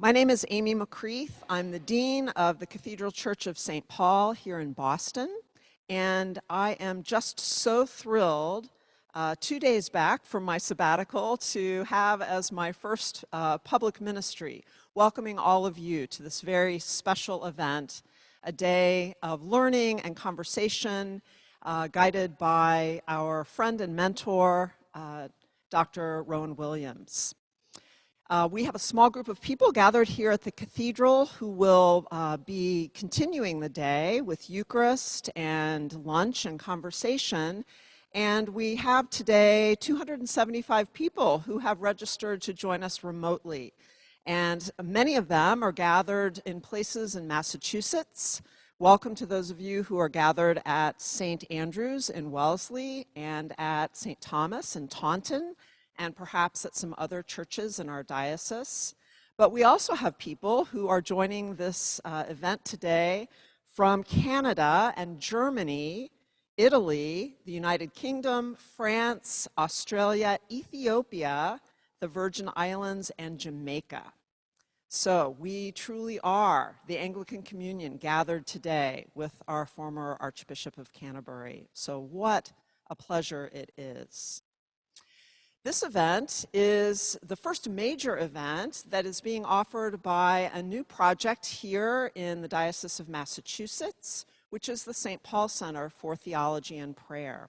My name is Amy McCreath. I'm the Dean of the Cathedral Church of St. Paul here in Boston, and I am just so thrilled 2 days back from my sabbatical to have as my first public ministry, welcoming all of you to this very special event, a day of learning and conversation guided by our friend and mentor, Dr. Rowan Williams. We have a small group of people gathered here at the cathedral who will be continuing the day with Eucharist and lunch and conversation. And we have today 275 people who have registered to join us remotely. And many of them are gathered in places in Massachusetts. Welcome to those of you who are gathered at St. Andrew's in Wellesley and at St. Thomas in Taunton, and perhaps at some other churches in our diocese. But we also have people who are joining this event today from Canada and Germany, Italy, the United Kingdom, France, Australia, Ethiopia, the Virgin Islands, and Jamaica. So we truly are the Anglican Communion gathered today with our former Archbishop of Canterbury. So what a pleasure it is. This event is the first major event that is being offered by a new project here in the Diocese of Massachusetts, which is the St. Paul Center for Theology and Prayer.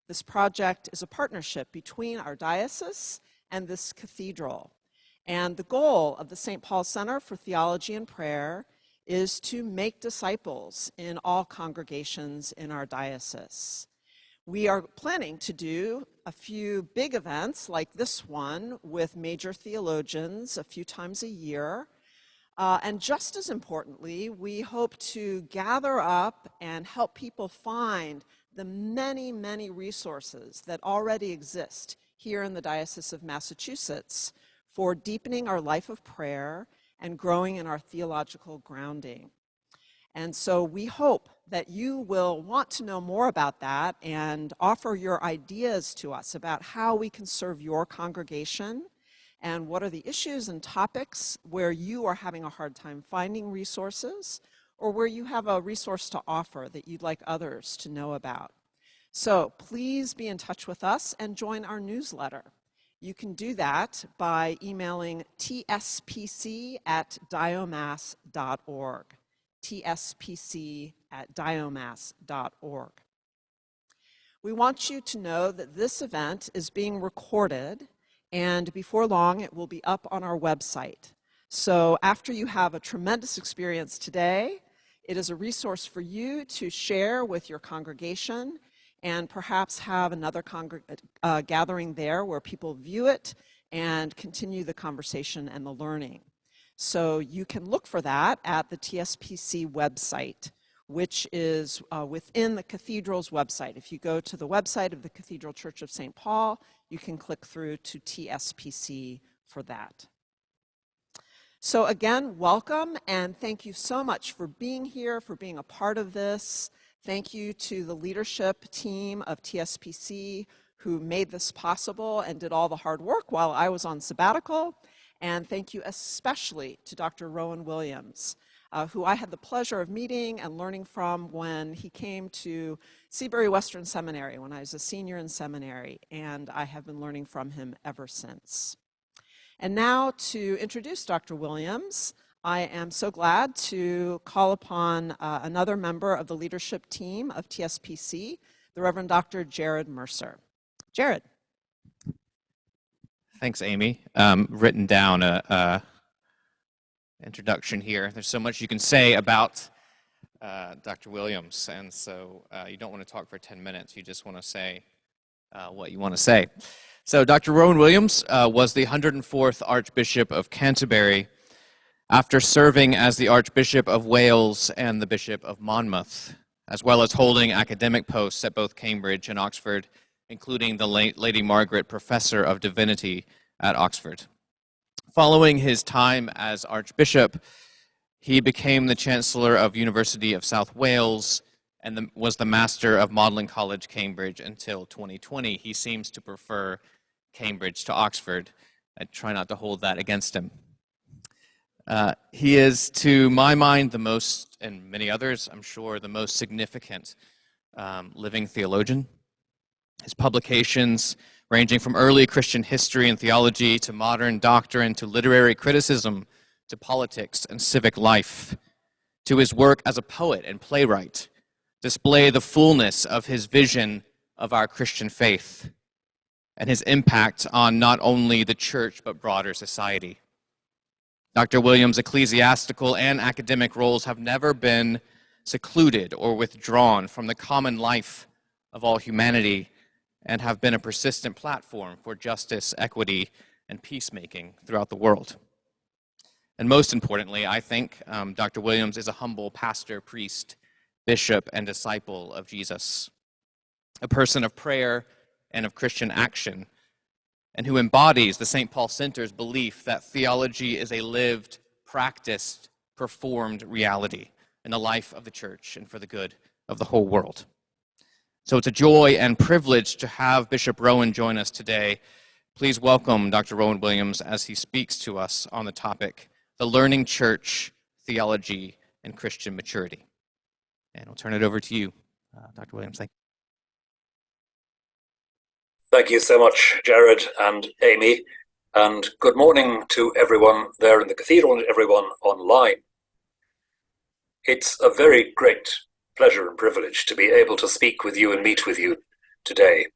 This project is a partnership between our diocese and this cathedral. And the goal of the St. Paul Center for Theology and Prayer is to make disciples in all congregations in our diocese. We are planning to do a few big events like this one with major theologians a few times a year. And just as importantly, we hope to gather up and help people find the many, many resources that already exist here in the Diocese of Massachusetts for deepening our life of prayer and growing in our theological grounding. And so we hope that you will want to know more about that and offer your ideas to us about how we can serve your congregation and what are the issues and topics where you are having a hard time finding resources or where you have a resource to offer that you'd like others to know about. So please be in touch with us and join our newsletter. You can do that by emailing tspc@diomass.org. tspc@diomass.org. We want you to know that this event is being recorded, and before long it will be up on our website. So after you have a tremendous experience today, it is a resource for you to share with your congregation and perhaps have another gathering there where people view it and continue the conversation and the learning. So you can look for that at the TSPC website, which is within the cathedral's website. If you go to the website of the Cathedral Church of St. Paul, you can click through to TSPC for that. So again, welcome, and thank you so much for being here, for being a part of this. Thank you to the leadership team of TSPC who made this possible and did all the hard work while I was on sabbatical. And thank you especially to Dr. Rowan Williams, who I had the pleasure of meeting and learning from when he came to Seabury Western Seminary when I was a senior in seminary, and I have been learning from him ever since. And now to introduce Dr. Williams, I am so glad to call upon another member of the leadership team of TSPC, the Reverend Dr. Jared Mercer. Jared. Thanks, Amy. Written down a introduction here. There's so much you can say about Dr. Williams, and so you don't want to talk for 10 minutes. You just want to say what you want to say. So Dr. Rowan Williams was the 104th Archbishop of Canterbury after serving as the Archbishop of Wales and the Bishop of Monmouth, as well as holding academic posts at both Cambridge and Oxford, including the late Lady Margaret Professor of Divinity at Oxford. Following his time as Archbishop, he became the Chancellor of University of South Wales and was the Master of Magdalen College, Cambridge, until 2020. He seems to prefer Cambridge to Oxford. I try not to hold that against him. He is, to my mind, the most, and many others, I'm sure, the most significant living theologian. His publications, ranging from early Christian history and theology to modern doctrine to literary criticism to politics and civic life, to his work as a poet and playwright, display the fullness of his vision of our Christian faith and his impact on not only the church but broader society. Dr. Williams' ecclesiastical and academic roles have never been secluded or withdrawn from the common life of all humanity and have been a persistent platform for justice, equity, and peacemaking throughout the world. And most importantly, I think Dr. Williams is a humble pastor, priest, bishop, and disciple of Jesus, a person of prayer and of Christian action, and who embodies the St. Paul Center's belief that theology is a lived, practiced, performed reality in the life of the church and for the good of the whole world. So it's a joy and privilege to have Bishop Rowan join us today. Please welcome Dr. Rowan Williams as he speaks to us on the topic, the Learning Church, Theology, and Christian Maturity. And I'll turn it over to you, Dr. Williams. Thank you. Thank you so much, Jared and Amy, and good morning to everyone there in the cathedral and everyone online. It's a very great pleasure and privilege to be able to speak with you and meet with you today.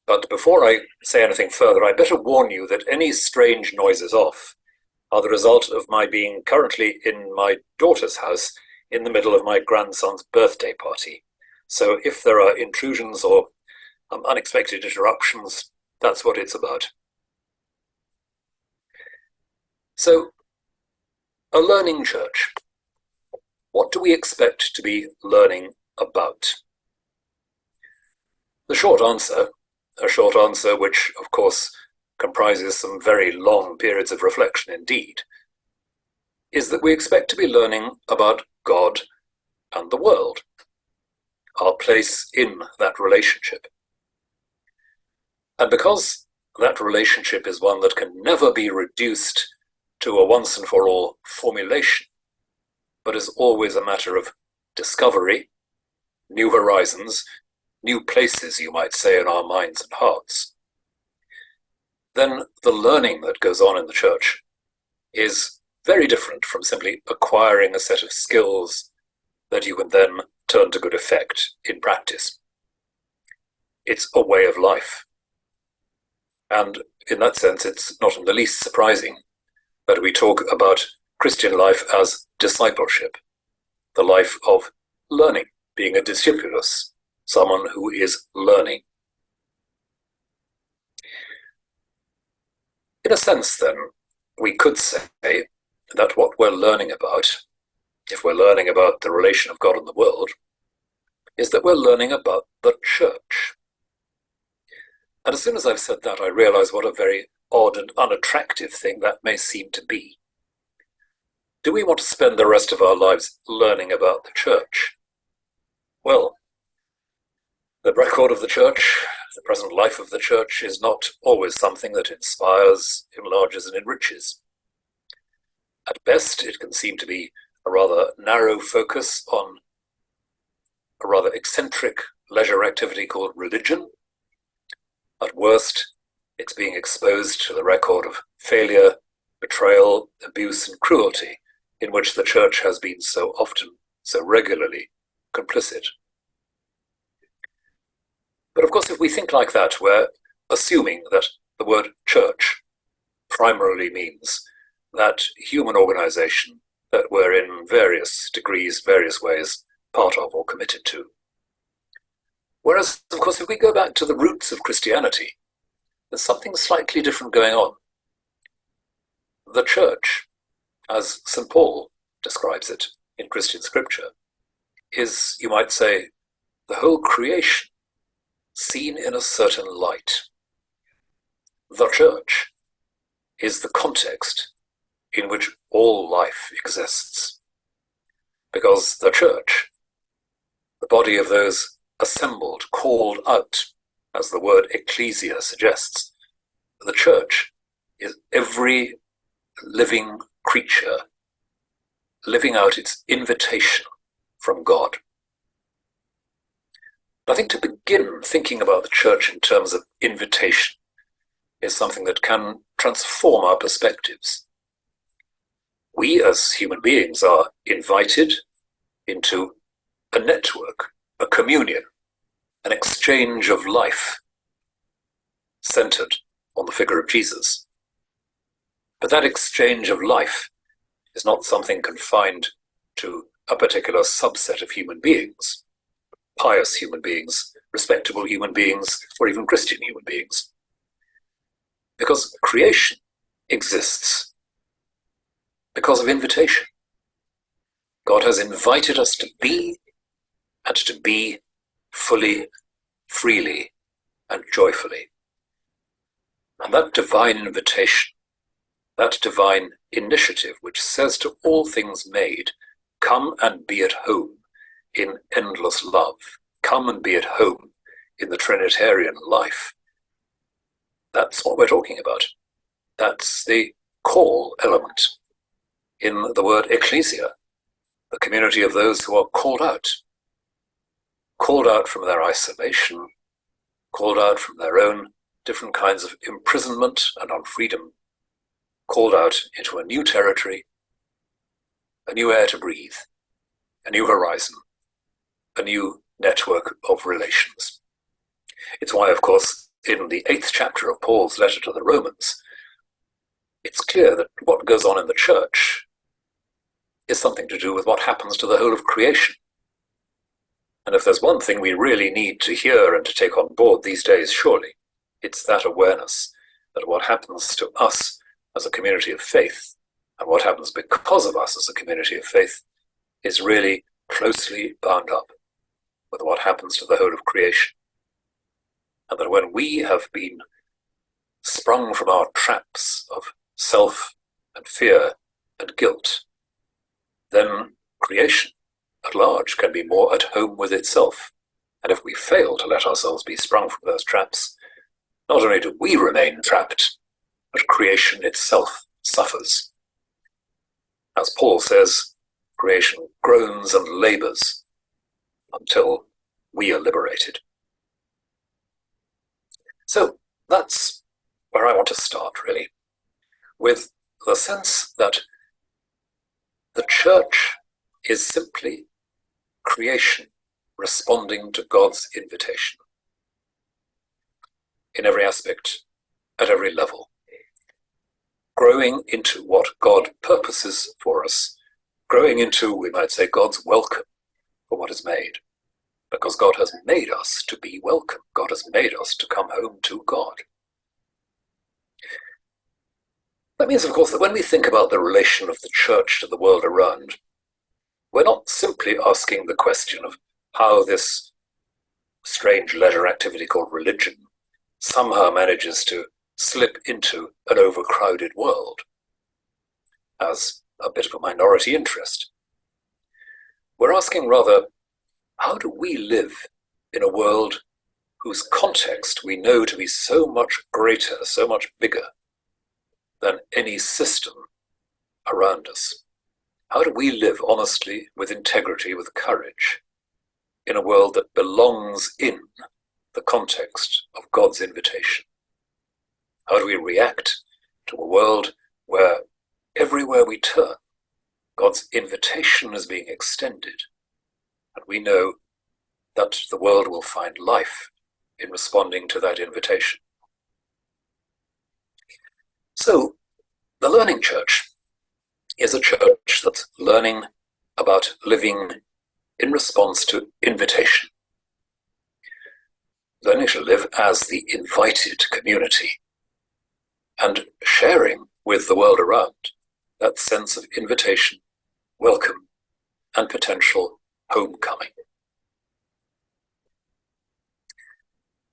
But before I say anything further, I better warn you that any strange noises off are the result of my being currently in my daughter's house in the middle of my grandson's birthday party. So if there are intrusions or unexpected interruptions, that's what it's about. So, a learning church. What do we expect to be learning about? The short answer, a short answer which of course comprises some very long periods of reflection indeed, is that we expect to be learning about God and the world, our place in that relationship. And because that relationship is one that can never be reduced to a once and for all formulation, but is always a matter of discovery, new horizons, new places, you might say, in our minds and hearts, then the learning that goes on in the church is very different from simply acquiring a set of skills that you can then turn to good effect in practice. It's a way of life. And in that sense, it's not in the least surprising that we talk about Christian life as discipleship, the life of learning, being a discipulus, someone who is learning. In a sense, then, we could say that what we're learning about, if we're learning about the relation of God and the world, is that we're learning about the church. And as soon as I've said that, I realize what a very odd and unattractive thing that may seem to be. Do we want to spend the rest of our lives learning about the church? Well, the record of the church, the present life of the church, is not always something that inspires, enlarges, and enriches. At best, it can seem to be a rather narrow focus on a rather eccentric leisure activity called religion. At worst, it's being exposed to the record of failure, betrayal, abuse, and cruelty in which the church has been so often, so regularly complicit. But of course, if we think like that, we're assuming that the word church primarily means that human organization that we're in various degrees, various ways, part of or committed to. Whereas, of course, if we go back to the roots of Christianity, there's something slightly different going on. The church, as St. Paul describes it in Christian scripture, is, you might say, the whole creation seen in a certain light. The church is the context in which all life exists. Because the church, the body of those assembled, called out, as the word ecclesia suggests, the church is every living creature living out its invitation from God. I think to begin thinking about the church in terms of invitation is something that can transform our perspectives. We as human beings are invited into a network, a communion, an exchange of life centered on the figure of Jesus. But that exchange of life is not something confined to a particular subset of human beings, pious human beings, respectable human beings, or even Christian human beings. Because creation exists because of invitation. God has invited us to be, and to be fully, freely, and joyfully. And that divine invitation, that divine initiative which says to all things made, come and be at home in endless love, come and be at home in the Trinitarian life. That's what we're talking about. That's the call element in the word ecclesia, the community of those who are called out from their isolation, called out from their own different kinds of imprisonment and unfreedom, called out into a new territory, a new air to breathe, a new horizon, a new network of relations. It's why, of course, in the 8th chapter of Paul's letter to the Romans, it's clear that what goes on in the church is something to do with what happens to the whole of creation. And if there's one thing we really need to hear and to take on board these days, surely, it's that awareness that what happens to us as a community of faith, and what happens because of us as a community of faith, is really closely bound up with what happens to the whole of creation. And that when we have been sprung from our traps of self and fear and guilt, then creation at large can be more at home with itself. And if we fail to let ourselves be sprung from those traps, not only do we remain trapped, but creation itself suffers. As Paul says, creation groans and labors until we are liberated. So that's where I want to start, really, with the sense that the church is simply creation responding to God's invitation in every aspect, at every level, growing into what God purposes for us, growing into, we might say, God's welcome for what is made, because God has made us to be welcome. God has made us to come home to God. That means, of course, that when we think about the relation of the church to the world around, we're not simply asking the question of how this strange leisure activity called religion somehow manages to slip into an overcrowded world as a bit of a minority interest. We're asking rather, how do we live in a world whose context we know to be so much greater, so much bigger than any system around us? How do we live honestly, with integrity, with courage, in a world that belongs in the context of God's invitation? How do we react to a world where everywhere we turn, God's invitation is being extended, and we know that the world will find life in responding to that invitation? So, the Learning Church is a church that's learning about living in response to invitation, learning to live as the invited community, and sharing with the world around that sense of invitation, welcome, and potential homecoming.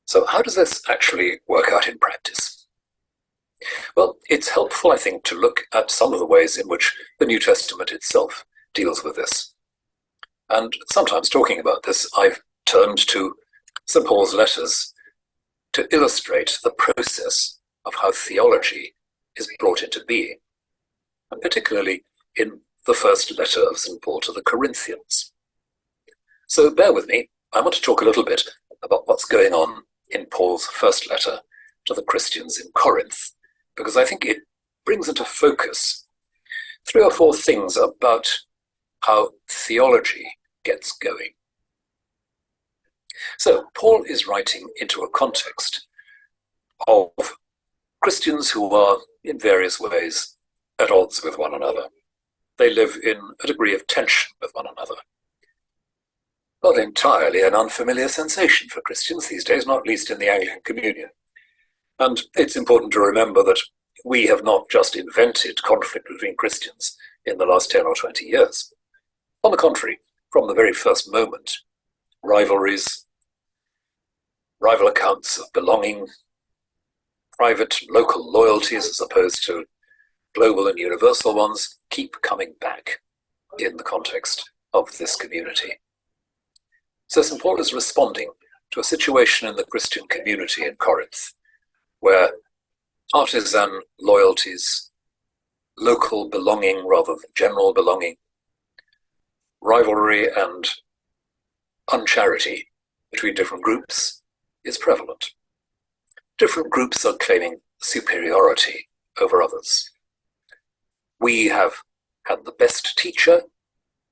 So how does this actually work out in practice? Well, it's helpful, I think, to look at some of the ways in which the New Testament itself deals with this. And sometimes talking about this, I've turned to St. Paul's letters to illustrate the process of how theology is brought into being. and particularly in the first letter of St. Paul to the Corinthians. So bear with me, I want to talk a little bit about what's going on in Paul's first letter to the Christians in Corinth, because I think it brings into focus 3 or 4 things about how theology gets going. So Paul is writing into a context of Christians who are in various ways at odds with one another. They live in a degree of tension with one another. Not entirely an unfamiliar sensation for Christians these days, not least in the Anglican Communion. And it's important to remember that we have not just invented conflict between Christians in the last 10 or 20 years. On the contrary, from the very first moment, rivalries, rival accounts of belonging, private local loyalties as opposed to global and universal ones keep coming back in the context of this community. So St. Paul is responding to a situation in the Christian community in Corinth where partisan loyalties, local belonging rather than general belonging, rivalry and uncharity between different groups is prevalent. Different groups are claiming superiority over others. We have had the best teacher,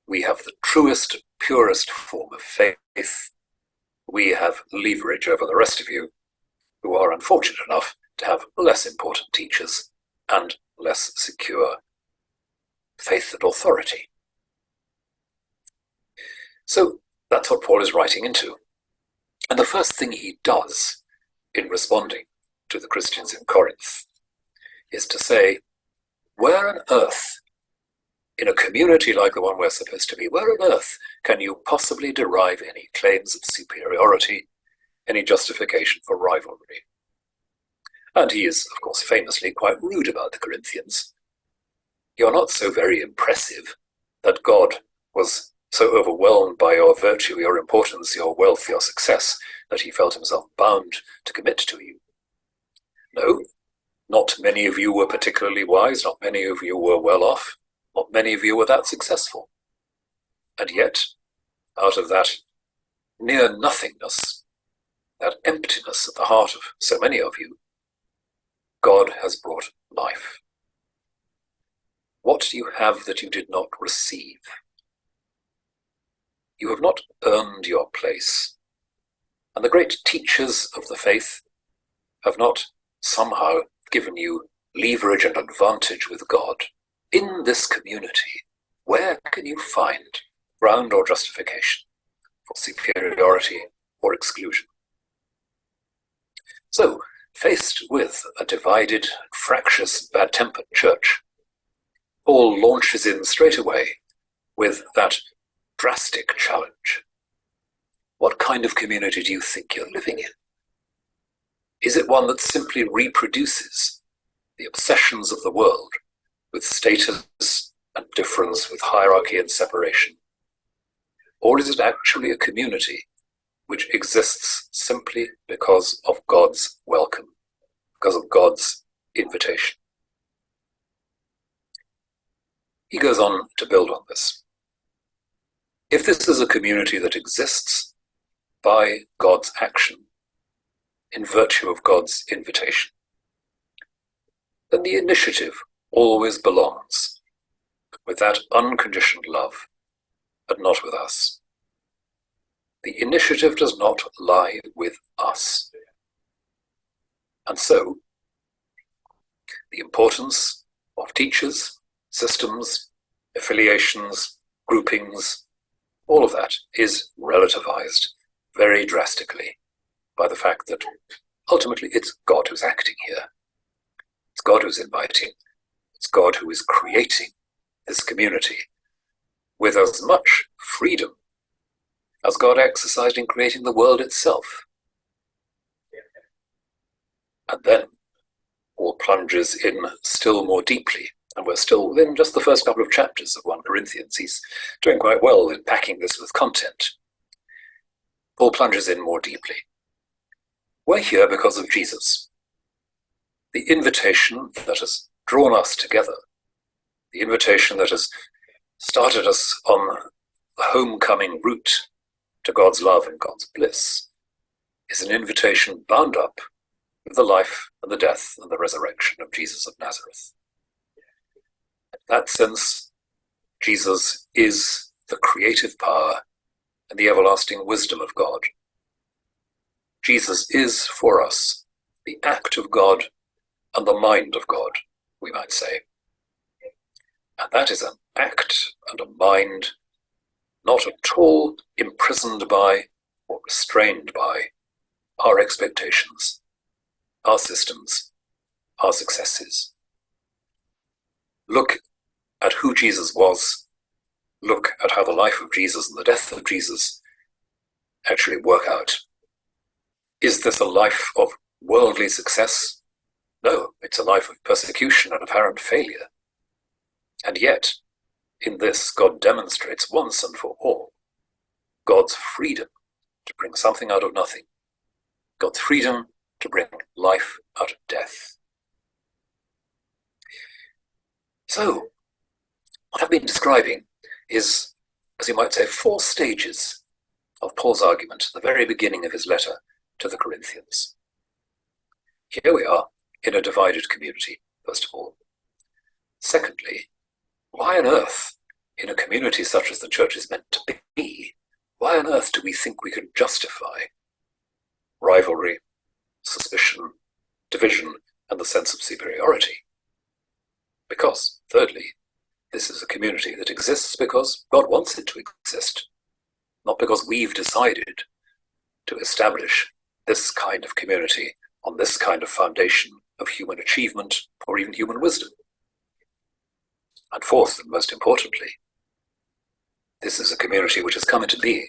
we have the truest, purest form of faith, we have leverage over the rest of you who are unfortunate enough to have less important teachers and less secure faith and authority. So that's what Paul is writing into. And the first thing he does in responding to the Christians in Corinth is to say, where on earth, in a community like the one we're supposed to be, where on earth can you possibly derive any claims of superiority, any justification for rivalry? And he is, of course, famously quite rude about the Corinthians. You're not so very impressive that God was so overwhelmed by your virtue, your importance, your wealth, your success, that he felt himself bound to commit to you. No, not many of you were particularly wise, not many of you were well off, not many of you were that successful. And yet, out of that near nothingness, that emptiness at the heart of so many of you, God has brought life. What do you have that you did not receive? You have not earned your place. And the great teachers of the faith have not somehow given you leverage and advantage with God. In this community, where can you find ground or justification for superiority or exclusion? So, faced with a divided, fractious, bad-tempered church, Paul launches in straight away with that drastic challenge. What kind of community do you think you're living in? Is it one that simply reproduces the obsessions of the world with status and difference, with hierarchy and separation? Or is it actually a community which exists simply because of God's welcome, because of God's invitation? He goes on to build on this. If this is a community that exists by God's action, in virtue of God's invitation, then the initiative always belongs with that unconditioned love, but not with us. The initiative does not lie with us. And so, the importance of teachers, systems, affiliations, groupings, all of that is relativized very drastically by the fact that ultimately it's God who's acting here. It's God who's inviting. It's God who is creating this community with as much freedom as God exercised in creating the world itself. And then Paul plunges in still more deeply, and we're still within just the first couple of chapters of 1 Corinthians. He's doing quite well in packing this with content. Paul plunges in more deeply. We're here because of Jesus. The invitation that has drawn us together the invitation that has started us on the homecoming route to God's love and God's bliss, is an invitation bound up with the life and the death and the resurrection of Jesus of Nazareth. In that sense, Jesus is the creative power and the everlasting wisdom of God. Jesus is for us the act of God and the mind of God, we might say. And that is an act and a mind not at all imprisoned by or restrained by our expectations, our systems, our successes. Look at who Jesus was. Look at how the life of Jesus and the death of Jesus actually work out. Is this a life of worldly success? No, it's a life of persecution and apparent failure. And yet, in this, God demonstrates once and for all God's freedom to bring something out of nothing, God's freedom to bring life out of death. So, what I've been describing is, as you might say, 4 stages of Paul's argument at the very beginning of his letter to the Corinthians. Here we are in a divided community, first of all. Secondly, why on earth, in a community such as the church is meant to be, why on earth do we think we can justify rivalry, suspicion, division, and the sense of superiority? Because, thirdly, this is a community that exists because God wants it to exist, not because we've decided to establish this kind of community on this kind of foundation of human achievement or even human wisdom. And fourth, and most importantly, this is a community which has come into being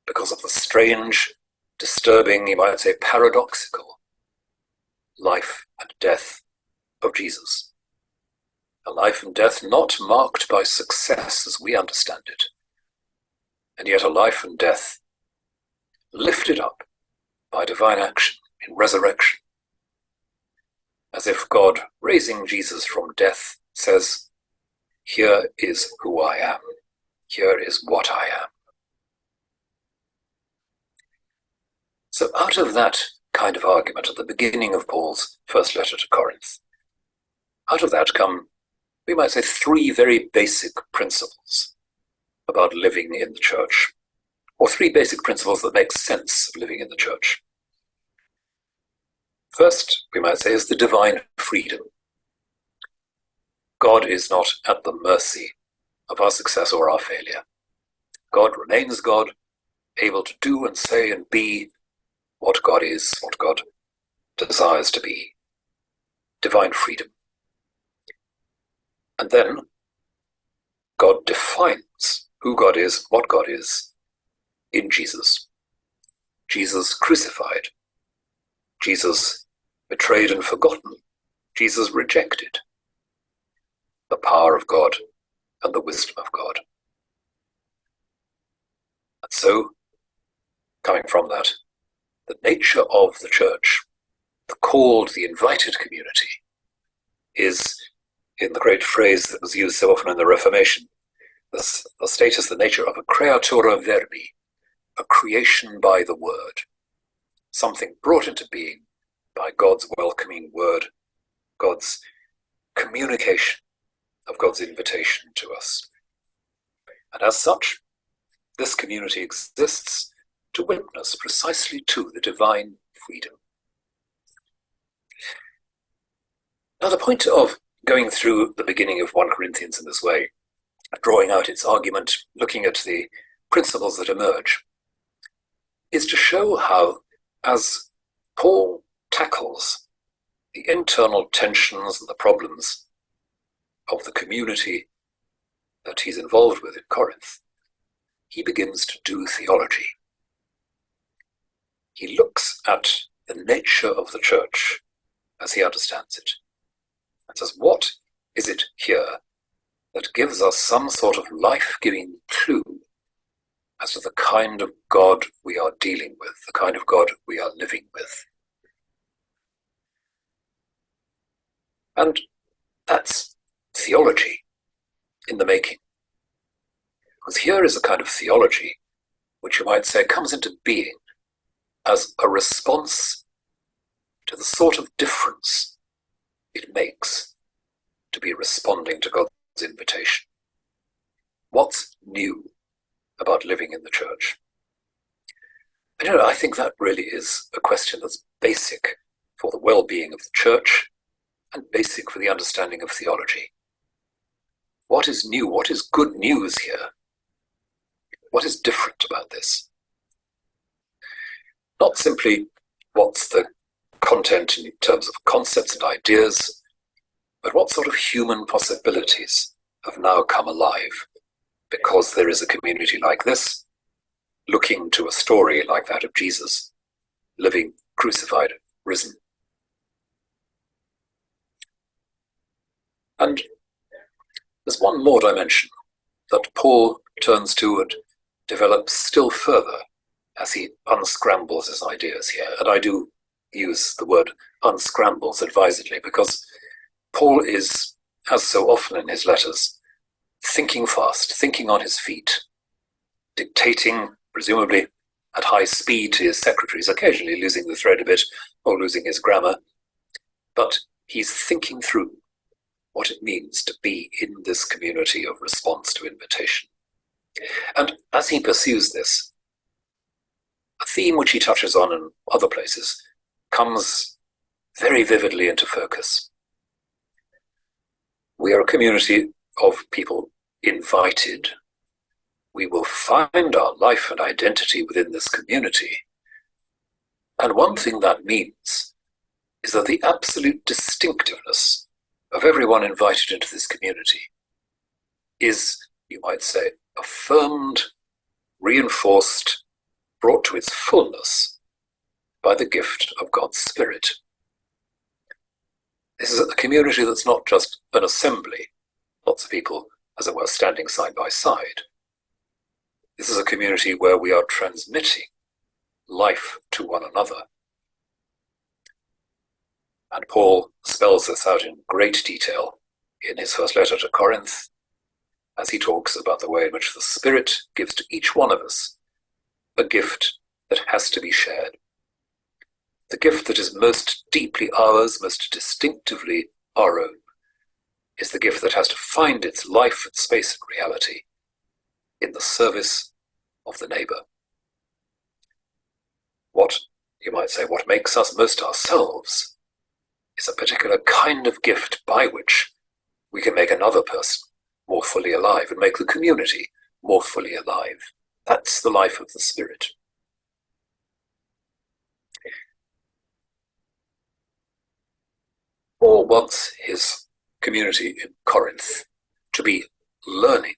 because of the strange, disturbing, you might say paradoxical, life and death of Jesus. A life and death not marked by success as we understand it, and yet a life and death lifted up by divine action in resurrection, as if God, raising Jesus from death, says, "Here is who I am. Here is what I am." So out of that kind of argument at the beginning of Paul's first letter to Corinth, out of that come, we might say, 3 very basic principles about living in the church, or 3 basic principles that make sense of living in the church. First, we might say, is the divine freedom. God is not at the mercy of our success or our failure. God remains God, able to do and say and be what God is, what God desires to be. Divine freedom. And then God defines who God is, what God is, in Jesus. Jesus crucified. Jesus betrayed and forgotten. Jesus rejected. The power of God and the wisdom of God. And so, coming from that, the nature of the church, the called, the invited community, is, in the great phrase that was used so often in the Reformation, the status, the nature of a creatura verbi, a creation by the word, something brought into being by God's welcoming word, God's communication of God's invitation to us. And as such, this community exists to witness precisely to the divine freedom. Now, the point of going through the beginning of 1 Corinthians in this way, drawing out its argument, looking at the principles that emerge, is to show how, as Paul tackles the internal tensions and the problems of the community that he's involved with in Corinth, he begins to do theology. He looks at the nature of the church as he understands it, and says, what is it here that gives us some sort of life-giving clue as to the kind of God we are dealing with, the kind of God we are living with? And that's theology. here is a kind of theology which you might say comes into being as a response to the sort of difference it makes to be responding to God's invitation. What's new about living in the church? And I think that really is a question that's basic for the well-being of the church and basic for the understanding of theology. What is new? What is good news here? What is different about this? Not simply what's the content in terms of concepts and ideas, but what sort of human possibilities have now come alive because there is a community like this, looking to a story like that of Jesus, living, crucified, risen. And there's one more dimension that Paul turns to and develops still further as he unscrambles his ideas here. And I do use the word unscrambles advisedly because Paul is, as so often in his letters, thinking fast, thinking on his feet, dictating, presumably at high speed to his secretaries, occasionally losing the thread a bit or losing his grammar. But he's thinking through what it means to be in this community of response to invitation. And as he pursues this, a theme which he touches on in other places comes very vividly into focus. We are a community of people invited. We will find our life and identity within this community. And one thing that means is that the absolute distinctiveness of everyone invited into this community is, you might say, affirmed, reinforced, brought to its fullness by the gift of God's Spirit. This is a community that's not just an assembly, lots of people, as it were, standing side by side. This is a community where we are transmitting life to one another. And Paul spells this out in great detail in his first letter to Corinth, as he talks about the way in which the Spirit gives to each one of us a gift that has to be shared. The gift that is most deeply ours, most distinctively our own, is the gift that has to find its life and space and reality in the service of the neighbor. What, you might say, what makes us most ourselves is a particular kind of gift by which we can make another person more fully alive and make the community more fully alive. That's the life of the Spirit. Paul wants his community in Corinth to be learning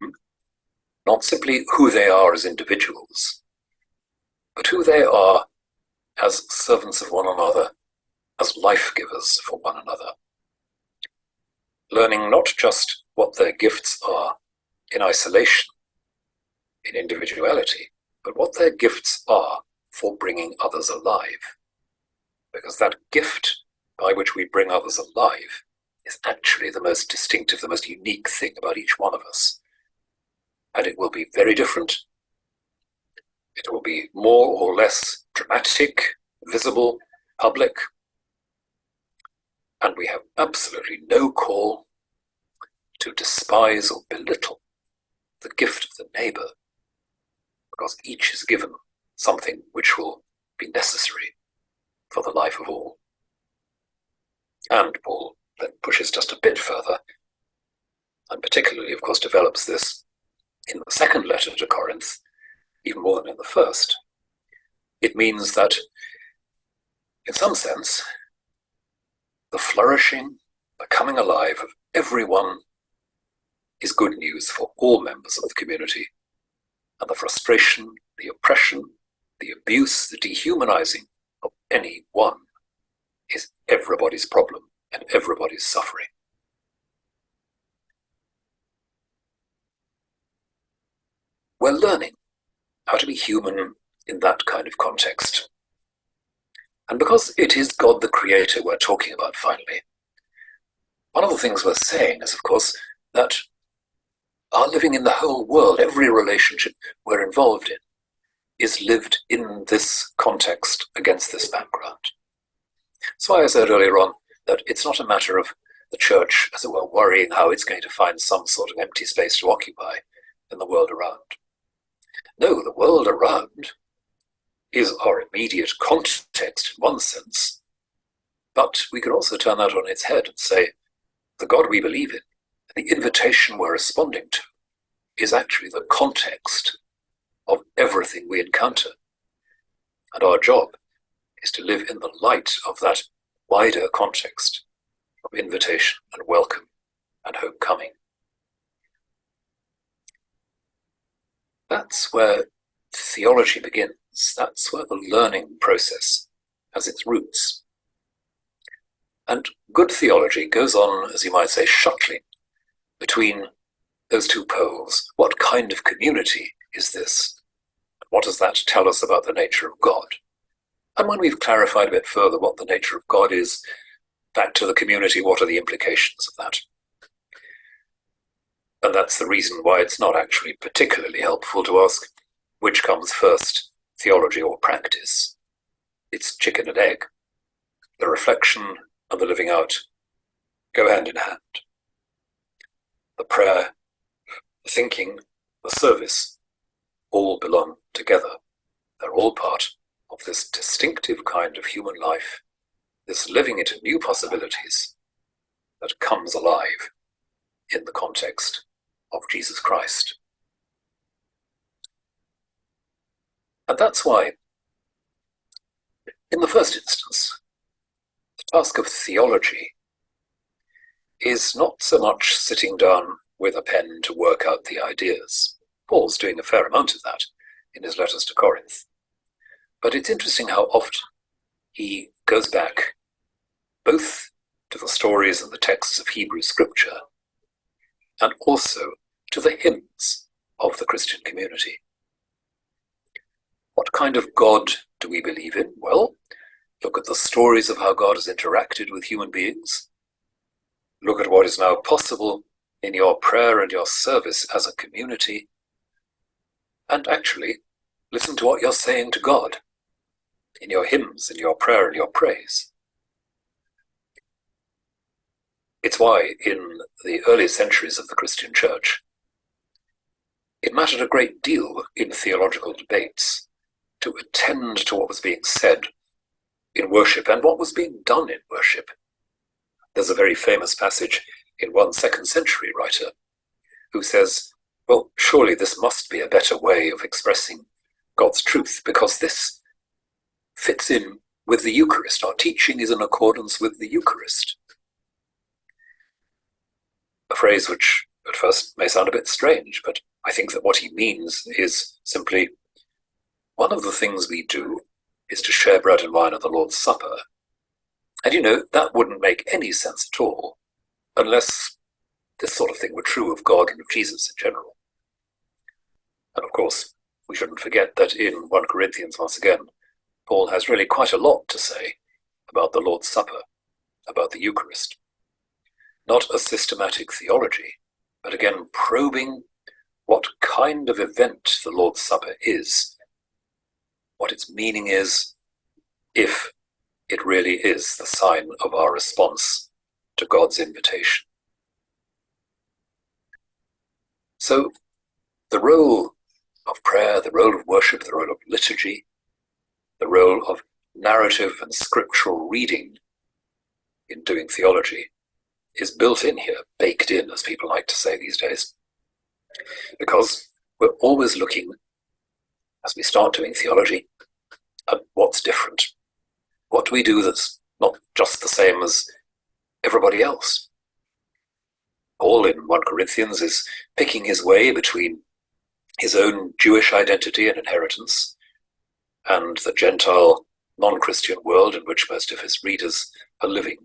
not simply who they are as individuals, but who they are as servants of one another, as life givers for one another. Learning not just what their gifts are in isolation, in individuality, but what their gifts are for bringing others alive. Because that gift by which we bring others alive is actually the most distinctive, the most unique thing about each one of us. And it will be very different. It will be more or less dramatic, visible, public. And we have absolutely no call to despise or belittle the gift of the neighbor, because each is given something which will be necessary for the life of all. And Paul then pushes just a bit further, and particularly, of course, develops this in the second letter to Corinth, even more than in the first. It means that, in some sense, the flourishing, the coming alive of everyone is good news for all members of the community, and the frustration, the oppression, the abuse, the dehumanizing of any one is everybody's problem and everybody's suffering. We're learning how to be human in that kind of context. And because it is God the Creator we're talking about finally, one of the things we're saying is, of course, that our living in the whole world, every relationship we're involved in, is lived in this context against this background. That's why I said earlier on that it's not a matter of the church, as it were, worrying how it's going to find some sort of empty space to occupy in the world around. No, the world around is our immediate context in one sense, but we can also turn that on its head and say the God we believe in, the invitation we're responding to, is actually the context of everything we encounter. And our job is to live in the light of that wider context of invitation and welcome and homecoming. That's where theology begins. That's where the learning process has its roots. And good theology goes on, as you might say, shuttling between those two poles. What kind of community is this? What does that tell us about the nature of God? And when we've clarified a bit further what the nature of God is, back to the community, what are the implications of that? And that's the reason why it's not actually particularly helpful to ask which comes first, theology or practice. It's chicken and egg. The reflection and the living out go hand in hand. The prayer, the thinking, the service all belong together. They're all part of this distinctive kind of human life, this living into new possibilities that comes alive in the context of Jesus Christ. And that's why, in the first instance, the task of theology is not so much sitting down with a pen to work out the ideas. Paul's doing a fair amount of that in his letters to Corinth. But it's interesting how often he goes back both to the stories and the texts of Hebrew scripture and also to the hymns of the Christian community. What kind of God do we believe in? Well, look at the stories of how God has interacted with human beings. Look at what is now possible in your prayer and your service as a community. And actually, listen to what you're saying to God in your hymns, in your prayer and your praise. It's why in the early centuries of the Christian church, it mattered a great deal in theological debates to attend to what was being said in worship and what was being done in worship. There's a very famous passage in one 2nd century writer who says, well, surely this must be a better way of expressing God's truth, because this fits in with the Eucharist. Our teaching is in accordance with the Eucharist. A phrase which at first may sound a bit strange, but I think that what he means is simply, one of the things we do is to share bread and wine at the Lord's Supper. And that wouldn't make any sense at all, unless this sort of thing were true of God and of Jesus in general. And of course, we shouldn't forget that in 1 Corinthians, once again, Paul has really quite a lot to say about the Lord's Supper, about the Eucharist. Not a systematic theology, but again probing what kind of event the Lord's Supper is, what its meaning is, if it really is the sign of our response to God's invitation. So the role of prayer, the role of worship, the role of liturgy, the role of narrative and scriptural reading in doing theology is built in here, baked in, as people like to say these days. Because we're always looking, as we start doing theology, at what's different. What do we do that's not just the same as everybody else? Paul in 1 Corinthians is picking his way between his own Jewish identity and inheritance and the Gentile, non-Christian world in which most of his readers are living.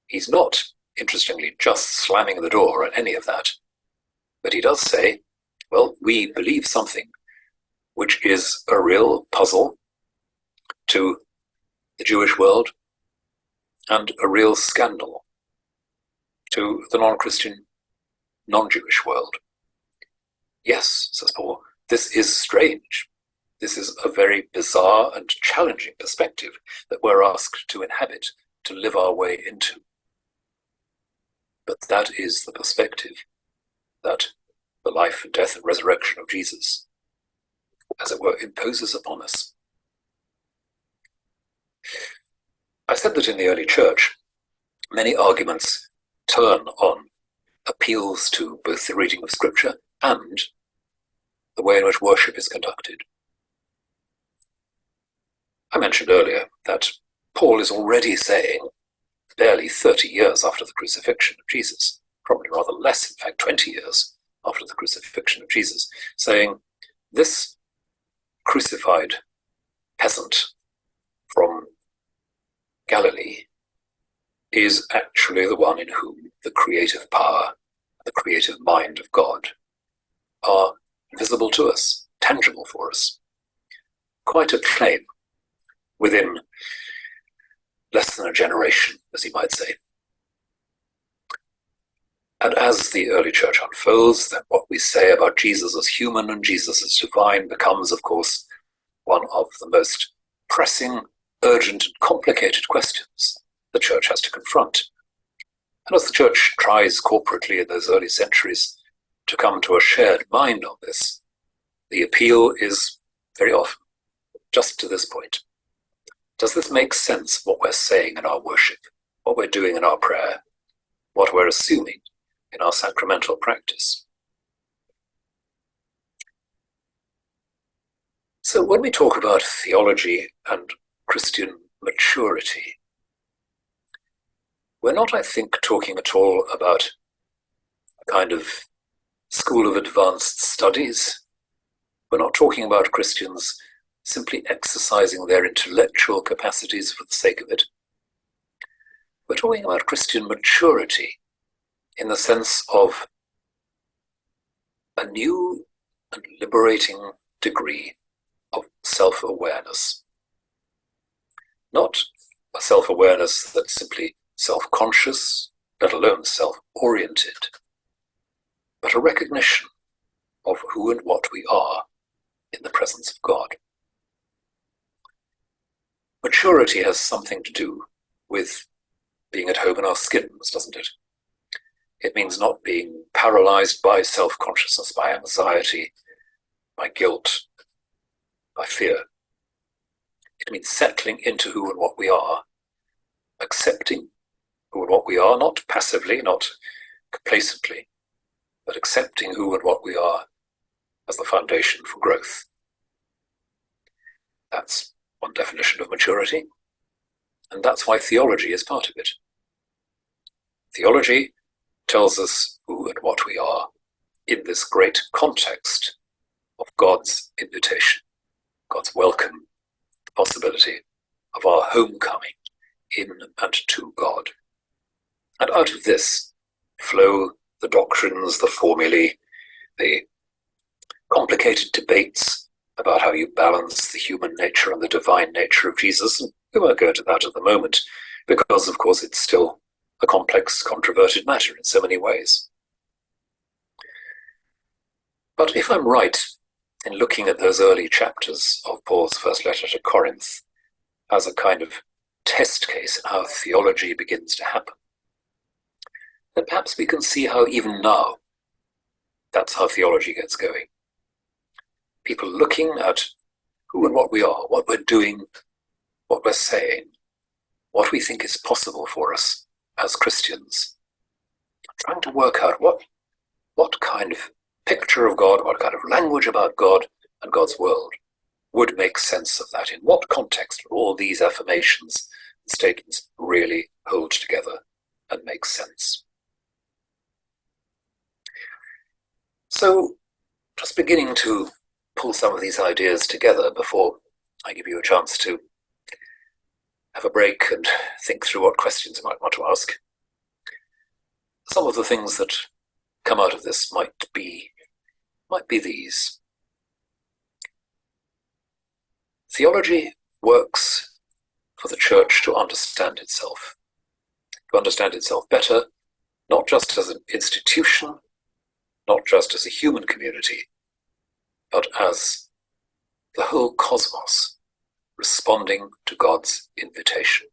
He's not, interestingly, just slamming the door at any of that, but he does say, well, we believe something which is a real puzzle to the Jewish world and a real scandal to the non-Christian non-Jewish world. Yes, says Paul, this is strange. This is a very bizarre and challenging perspective that we're asked to inhabit, to live our way into. But that is the perspective that the life and death and resurrection of Jesus, as it were, imposes upon us. I said that in the early church, many arguments turn on appeals to both the reading of Scripture and the way in which worship is conducted. I mentioned earlier that Paul is already saying, barely 30 years after the crucifixion of Jesus, probably rather less, in fact 20 years after the crucifixion of Jesus, saying, this crucified peasant from Galilee is actually the one in whom the creative power, the creative mind of God are visible to us, tangible for us. Quite a claim within less than a generation, as you might say. And as the early church unfolds, then what we say about Jesus as human and Jesus as divine becomes, of course, one of the most pressing, urgent, and complicated questions the church has to confront. And as the church tries corporately in those early centuries to come to a shared mind on this, the appeal is very often just to this point. Does this make sense, what we're saying in our worship, what we're doing in our prayer, what we're assuming in our sacramental practice? So when we talk about theology and Christian maturity, we're not, I think, talking at all about a kind of school of advanced studies. We're not talking about Christians simply exercising their intellectual capacities for the sake of it. We're talking about Christian maturity in the sense of a new and liberating degree of self-awareness. Not a self-awareness that's simply self-conscious, let alone self-oriented, but a recognition of who and what we are in the presence of God. Maturity has something to do with being at home in our skins, doesn't it? It means not being paralyzed by self-consciousness, by anxiety, by guilt, by fear. It means settling into who and what we are, accepting who and what we are, not passively, not complacently, but accepting who and what we are as the foundation for growth. That's one definition of maturity, and that's why theology is part of it. Theology tells us who and what we are in this great context of God's invitation, God's welcome, the possibility of our homecoming in and to God. And out of this flow the doctrines, the formulae, the complicated debates about how you balance the human nature and the divine nature of Jesus. And we won't go into that at the moment, because, of course, it's still a complex, controverted matter in so many ways. But if I'm right in looking at those early chapters of Paul's first letter to Corinth as a kind of test case in how theology begins to happen, then perhaps we can see how even now that's how theology gets going. People looking at who and what we are, what we're doing, what we're saying, what we think is possible for us as Christians, trying to work out what kind of picture of God, what kind of language about God and God's world would make sense of that. In what context would all these affirmations and statements really hold together and make sense? So, just beginning to pull some of these ideas together before I give you a chance to have a break and think through what questions you might want to ask. Some of the things that come out of this might be these. Theology works for the church to understand itself better, not just as an institution, not just as a human community, but as the whole cosmos responding to God's invitation.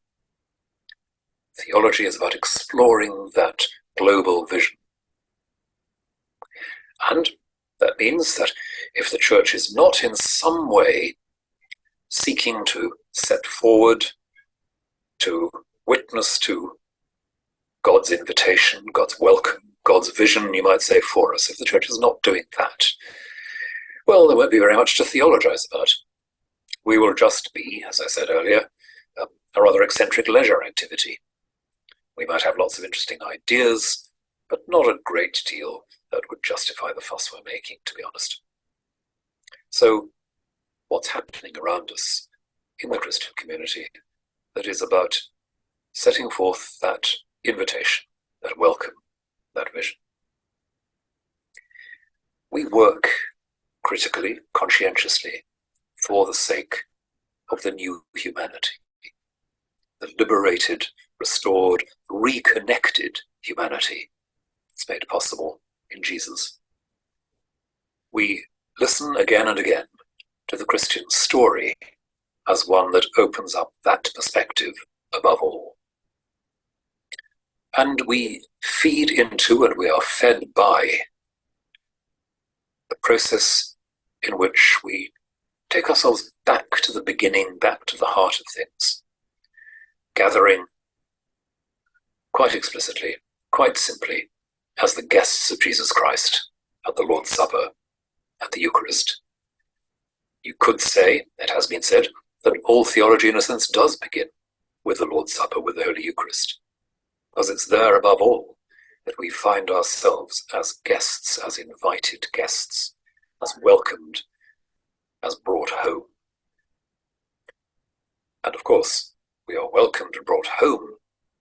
Theology is about exploring that global vision. And that means that if the church is not in some way seeking to set forward, to witness to God's invitation, God's welcome, God's vision, you might say, for us, if the church is not doing that, well, there won't be very much to theologize about. We will just be, as I said earlier, a rather eccentric leisure activity. We might have lots of interesting ideas, but not a great deal that would justify the fuss we're making, to be honest. So, what's happening around us in the Christian community that is about setting forth that invitation, that welcome, that vision? We work critically, conscientiously, for the sake of the new humanity, the liberated, restored, reconnected humanity that's made possible in Jesus. We listen again and again to the Christian story as one that opens up that perspective above all. And we feed into and we are fed by the process in which we take ourselves back to the beginning, back to the heart of things, gathering quite explicitly, quite simply, as the guests of Jesus Christ at the Lord's Supper, at the Eucharist. You could say, it has been said, that all theology in a sense does begin with the Lord's Supper, with the Holy Eucharist, because it's there above all that we find ourselves as guests, as invited guests, as welcomed, as brought home. And of course, we are welcomed and brought home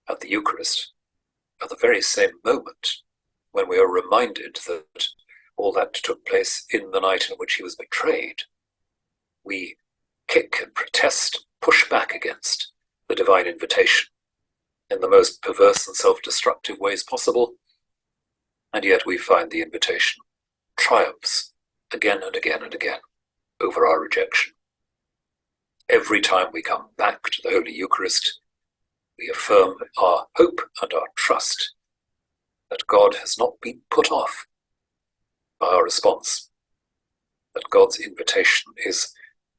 at the Eucharist at the very same moment when we are reminded that all that took place in the night in which he was betrayed. We kick and protest, push back against the divine invitation in the most perverse and self-destructive ways possible, and yet we find the invitation triumphs again and again and again over our rejection. Every time we come back to the Holy Eucharist, we affirm our hope and our trust that God has not been put off by our response, that God's invitation is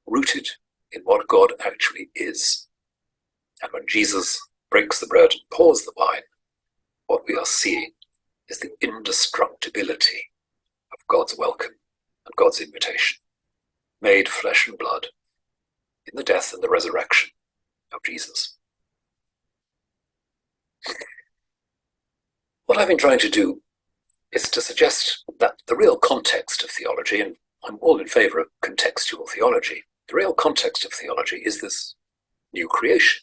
rooted in what God actually is. And when Jesus breaks the bread and pours the wine, what we are seeing is the indestructibility of God's welcome and God's invitation, made flesh and blood in the death and the resurrection of Jesus. What I've been trying to do is to suggest that the real context of theology, and I'm all in favor of contextual theology, the real context of theology is this new creation,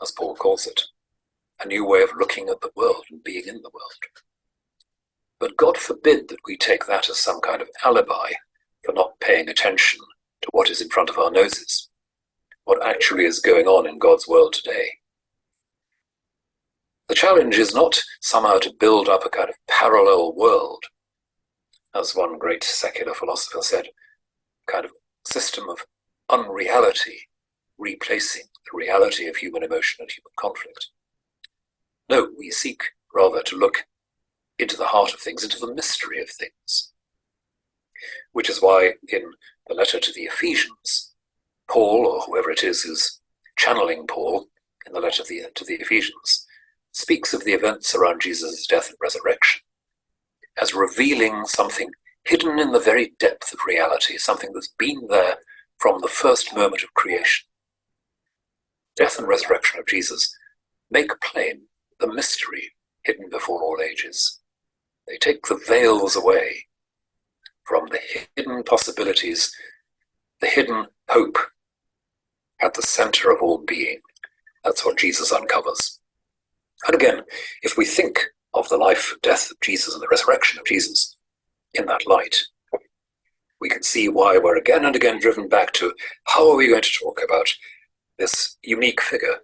as Paul calls it, a new way of looking at the world and being in the world. But God forbid that we take that as some kind of alibi for not paying attention to what is in front of our noses, what actually is going on in God's world today. The challenge is not somehow to build up a kind of parallel world, as one great secular philosopher said, a kind of system of unreality replacing the reality of human emotion and human conflict. No, we seek rather to look into the heart of things, into the mystery of things, which is why in the letter to the Ephesians, Paul, or whoever it is who's channeling Paul in the letter to the Ephesians, speaks of the events around Jesus' death and resurrection as revealing something hidden in the very depth of reality, something that's been there from the first moment of creation. Death and resurrection of Jesus make plain the mystery hidden before all ages. They take the veils away from the hidden possibilities, the hidden hope at the center of all being. That's what Jesus uncovers. And again, if we think of the life and death of Jesus and the resurrection of Jesus in that light, we can see why we're again and again driven back to how are we going to talk about this unique figure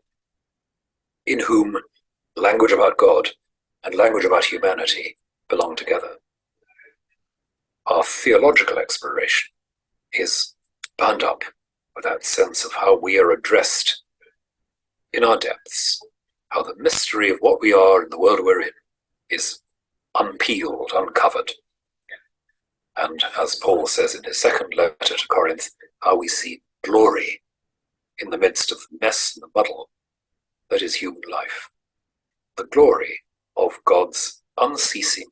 in whom language about God and language about humanity belong together. our theological exploration is bound up with that sense of how we are addressed in our depths, how the mystery of what we are in the world we're in is unpeeled, uncovered. And as Paul says in his second letter to Corinth, how we see glory in the midst of the mess and the muddle that is human life. The glory of God's unceasing,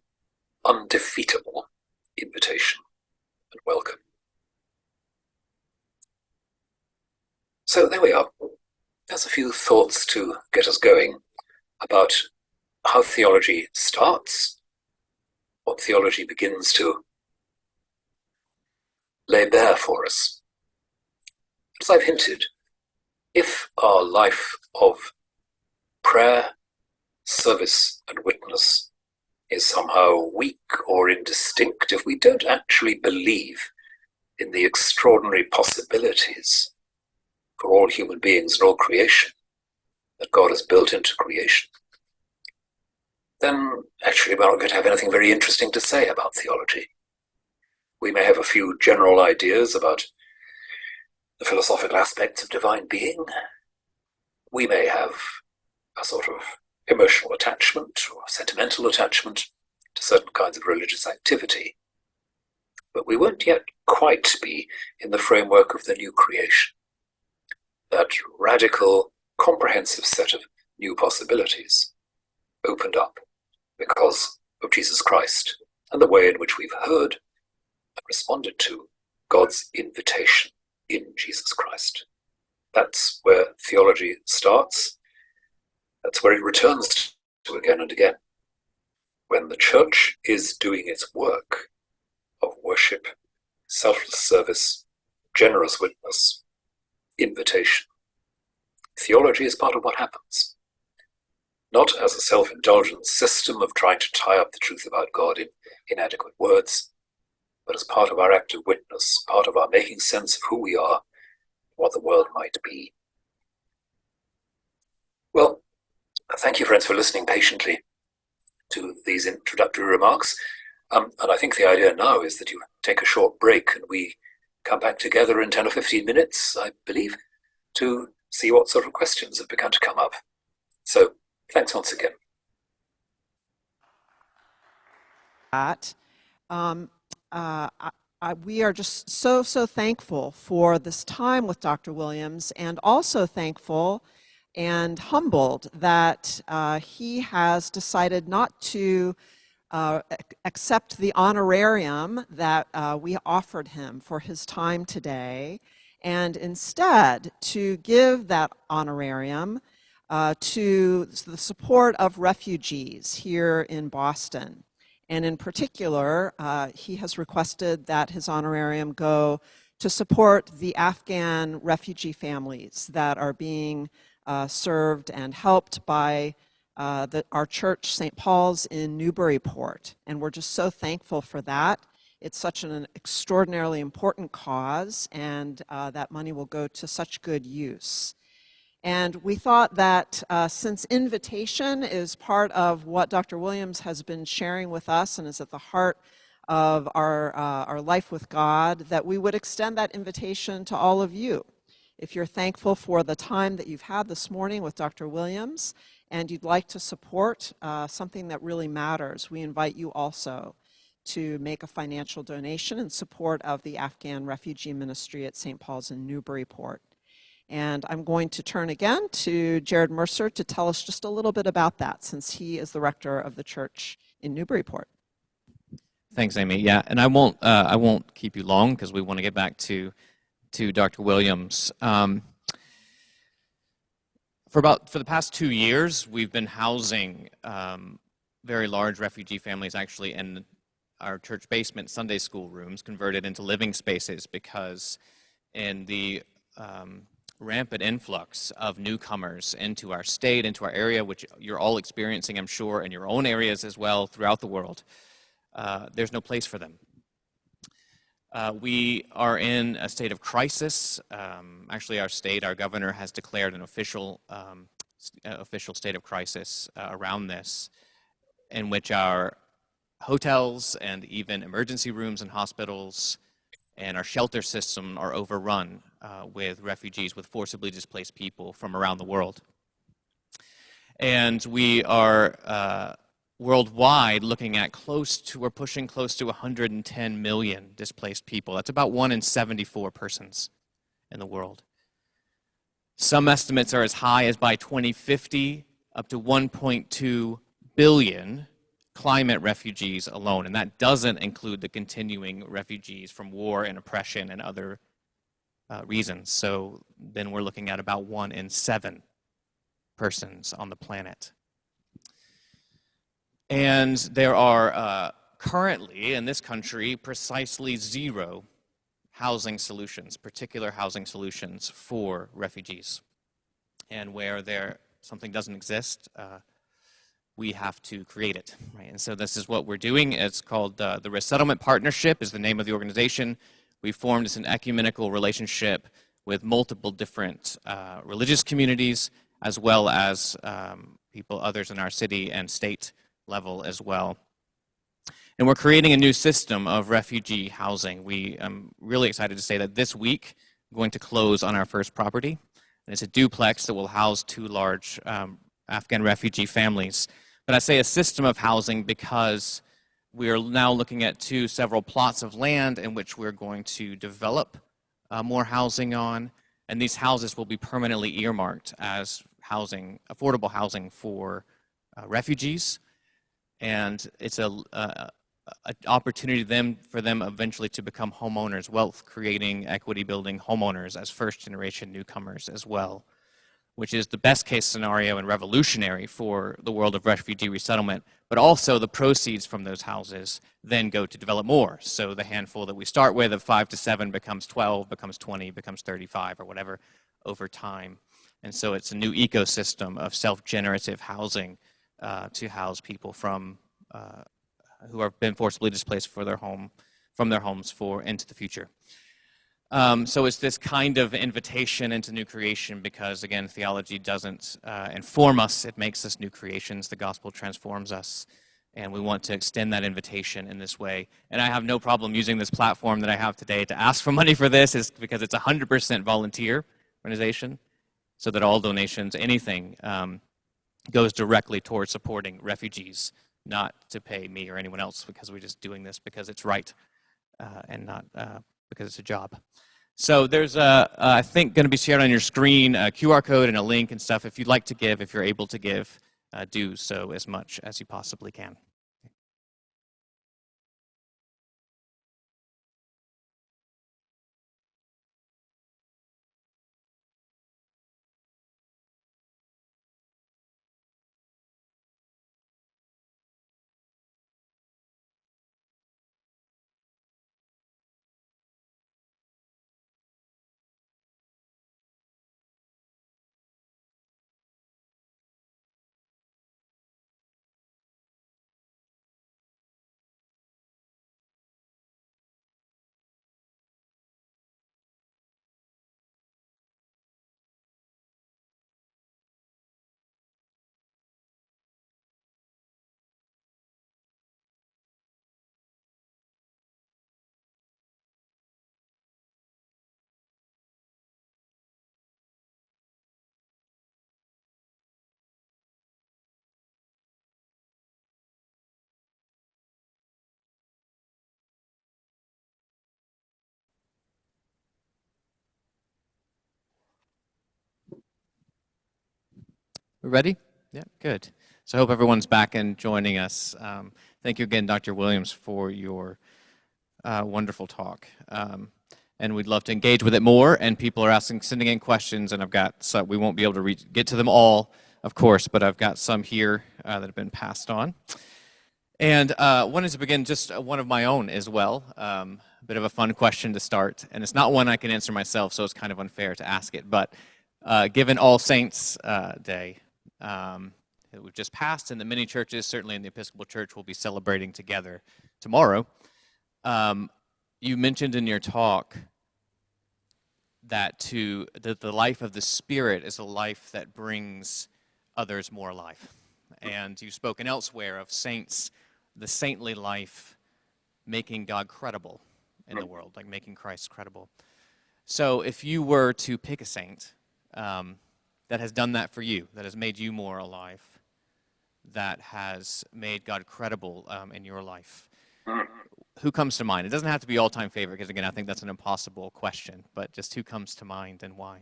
undefeatable invitation and welcome. So there we are. There's a few thoughts to get us going about how theology starts, what theology begins to lay bare for us. As I've hinted, if our life of prayer, service, and witness is somehow weak or indistinct, if we don't actually believe in the extraordinary possibilities for all human beings and all creation that God has built into creation, then actually we're not going to have anything very interesting to say about theology. We may have a few general ideas about the philosophical aspects of divine being. We may have a sort of emotional attachment or sentimental attachment to certain kinds of religious activity. But we won't yet quite be in the framework of the new creation, that radical, comprehensive set of new possibilities opened up because of Jesus Christ and the way in which we've heard and responded to God's invitation in Jesus Christ. That's where theology starts. That's where it returns to again and again, when the church is doing its work of worship, selfless service, generous witness, invitation. Theology is part of what happens, not as a self-indulgent system of trying to tie up the truth about God in inadequate words, but as part of our active witness, part of our making sense of who we are, what the world might be. Well, thank you, friends, for listening patiently to these introductory remarks. And I think the idea now is that you take a short break and we come back together in 10 or 15 minutes, I believe, to see what sort of questions have begun to come up. So thanks once again. We are just so thankful for this time with Dr. Williams, and also thankful and humbled that he has decided not to accept the honorarium that we offered him for his time today, and instead to give that honorarium to the support of refugees here in Boston. And in particular, he has requested that his honorarium go to support the Afghan refugee families that are being served and helped by our church, St. Paul's in Newburyport. And we're just so thankful for that. It's such an extraordinarily important cause, and that money will go to such good use. And we thought that since invitation is part of what Dr. Williams has been sharing with us and is at the heart of our life with God, that we would extend that invitation to all of you. If you're thankful for the time that you've had this morning with Dr. Williams and you'd like to support something that really matters, we invite you also to make a financial donation in support of the Afghan refugee ministry at St. Paul's in Newburyport. And I'm going to turn again to Jared Mercer to tell us just a little bit about that, since he is the rector of the church in Newburyport. Thanks, Amy. Yeah, and I won't keep you long because we want to get back to Dr. Williams. For the past 2 years, we've been housing very large refugee families actually in our church basement Sunday school rooms, converted into living spaces, because in the rampant influx of newcomers into our state, into our area, which you're all experiencing, I'm sure, in your own areas as well throughout the world, there's no place for them. We are in a state of crisis. Actually, our governor has declared an official state of crisis around this, in which our hotels and even emergency rooms in hospitals, and our shelter system are overrun with refugees, with forcibly displaced people from around the world. And we are worldwide looking at we're pushing close to 110 million displaced people. That's about 1 in 74 persons in the world. Some estimates are as high as by 2050, up to 1.2 billion climate refugees alone, and that doesn't include the continuing refugees from war and oppression and other reasons. So then we're looking at about 1 in 7 persons on the planet. And there are currently in this country precisely 0 housing solutions, particular housing solutions for refugees. And where something doesn't exist, we have to create it, right? And so this is what we're doing. It's called the Resettlement Partnership is the name of the organization. We formed as an ecumenical relationship with multiple different religious communities, as well as others in our city and state level as well. And we're creating a new system of refugee housing. I'm really excited to say that this week we're going to close on our first property. And it's a duplex that will house 2 large Afghan refugee families. But I say a system of housing because we are now looking at several plots of land in which we're going to develop more housing on. And these houses will be permanently earmarked as affordable housing for refugees. And it's an opportunity for them eventually to become homeowners, wealth creating, equity building homeowners as first generation newcomers as well, which is the best case scenario and revolutionary for the world of refugee resettlement. But also the proceeds from those houses then go to develop more. So the handful that we start with of 5 to 7 becomes 12, becomes 20, becomes 35 or whatever over time. And so it's a new ecosystem of self-generative housing to house people who have been forcibly displaced from their homes into the future. So it's this kind of invitation into new creation because, again, theology doesn't inform us. It makes us new creations. The gospel transforms us. And we want to extend that invitation in this way. And I have no problem using this platform that I have today to ask for money for this, is because it's 100% volunteer organization, so that all donations, anything, goes directly towards supporting refugees, not to pay me or anyone else, because we're just doing this because it's right and not because it's a job. So there's I think going to be shared on your screen a QR code and a link and stuff. If you'd like to give, if you're able to give, do so as much as you possibly can. We ready? Yeah, good. So I hope everyone's back and joining us. Thank you again, Dr. Williams, for your wonderful talk. And we'd love to engage with it more, and people are sending in questions, and we won't be able to get to them all, of course, but I've got some here that have been passed on. And wanted to begin just one of my own as well, a bit of a fun question to start, and it's not one I can answer myself, so it's kind of unfair to ask it, but given All Saints Day, that we've just passed, and that many churches, certainly in the Episcopal Church, will be celebrating together tomorrow. You mentioned in your talk that the life of the Spirit is a life that brings others more life. And you've spoken elsewhere of saints the saintly life making God credible in the world, like making Christ credible. So if you were to pick a saint that has done that for you, that has made you more alive, that has made God credible in your life, who comes to mind? It doesn't have to be all-time favorite, because again, I think that's an impossible question, but just who comes to mind and why?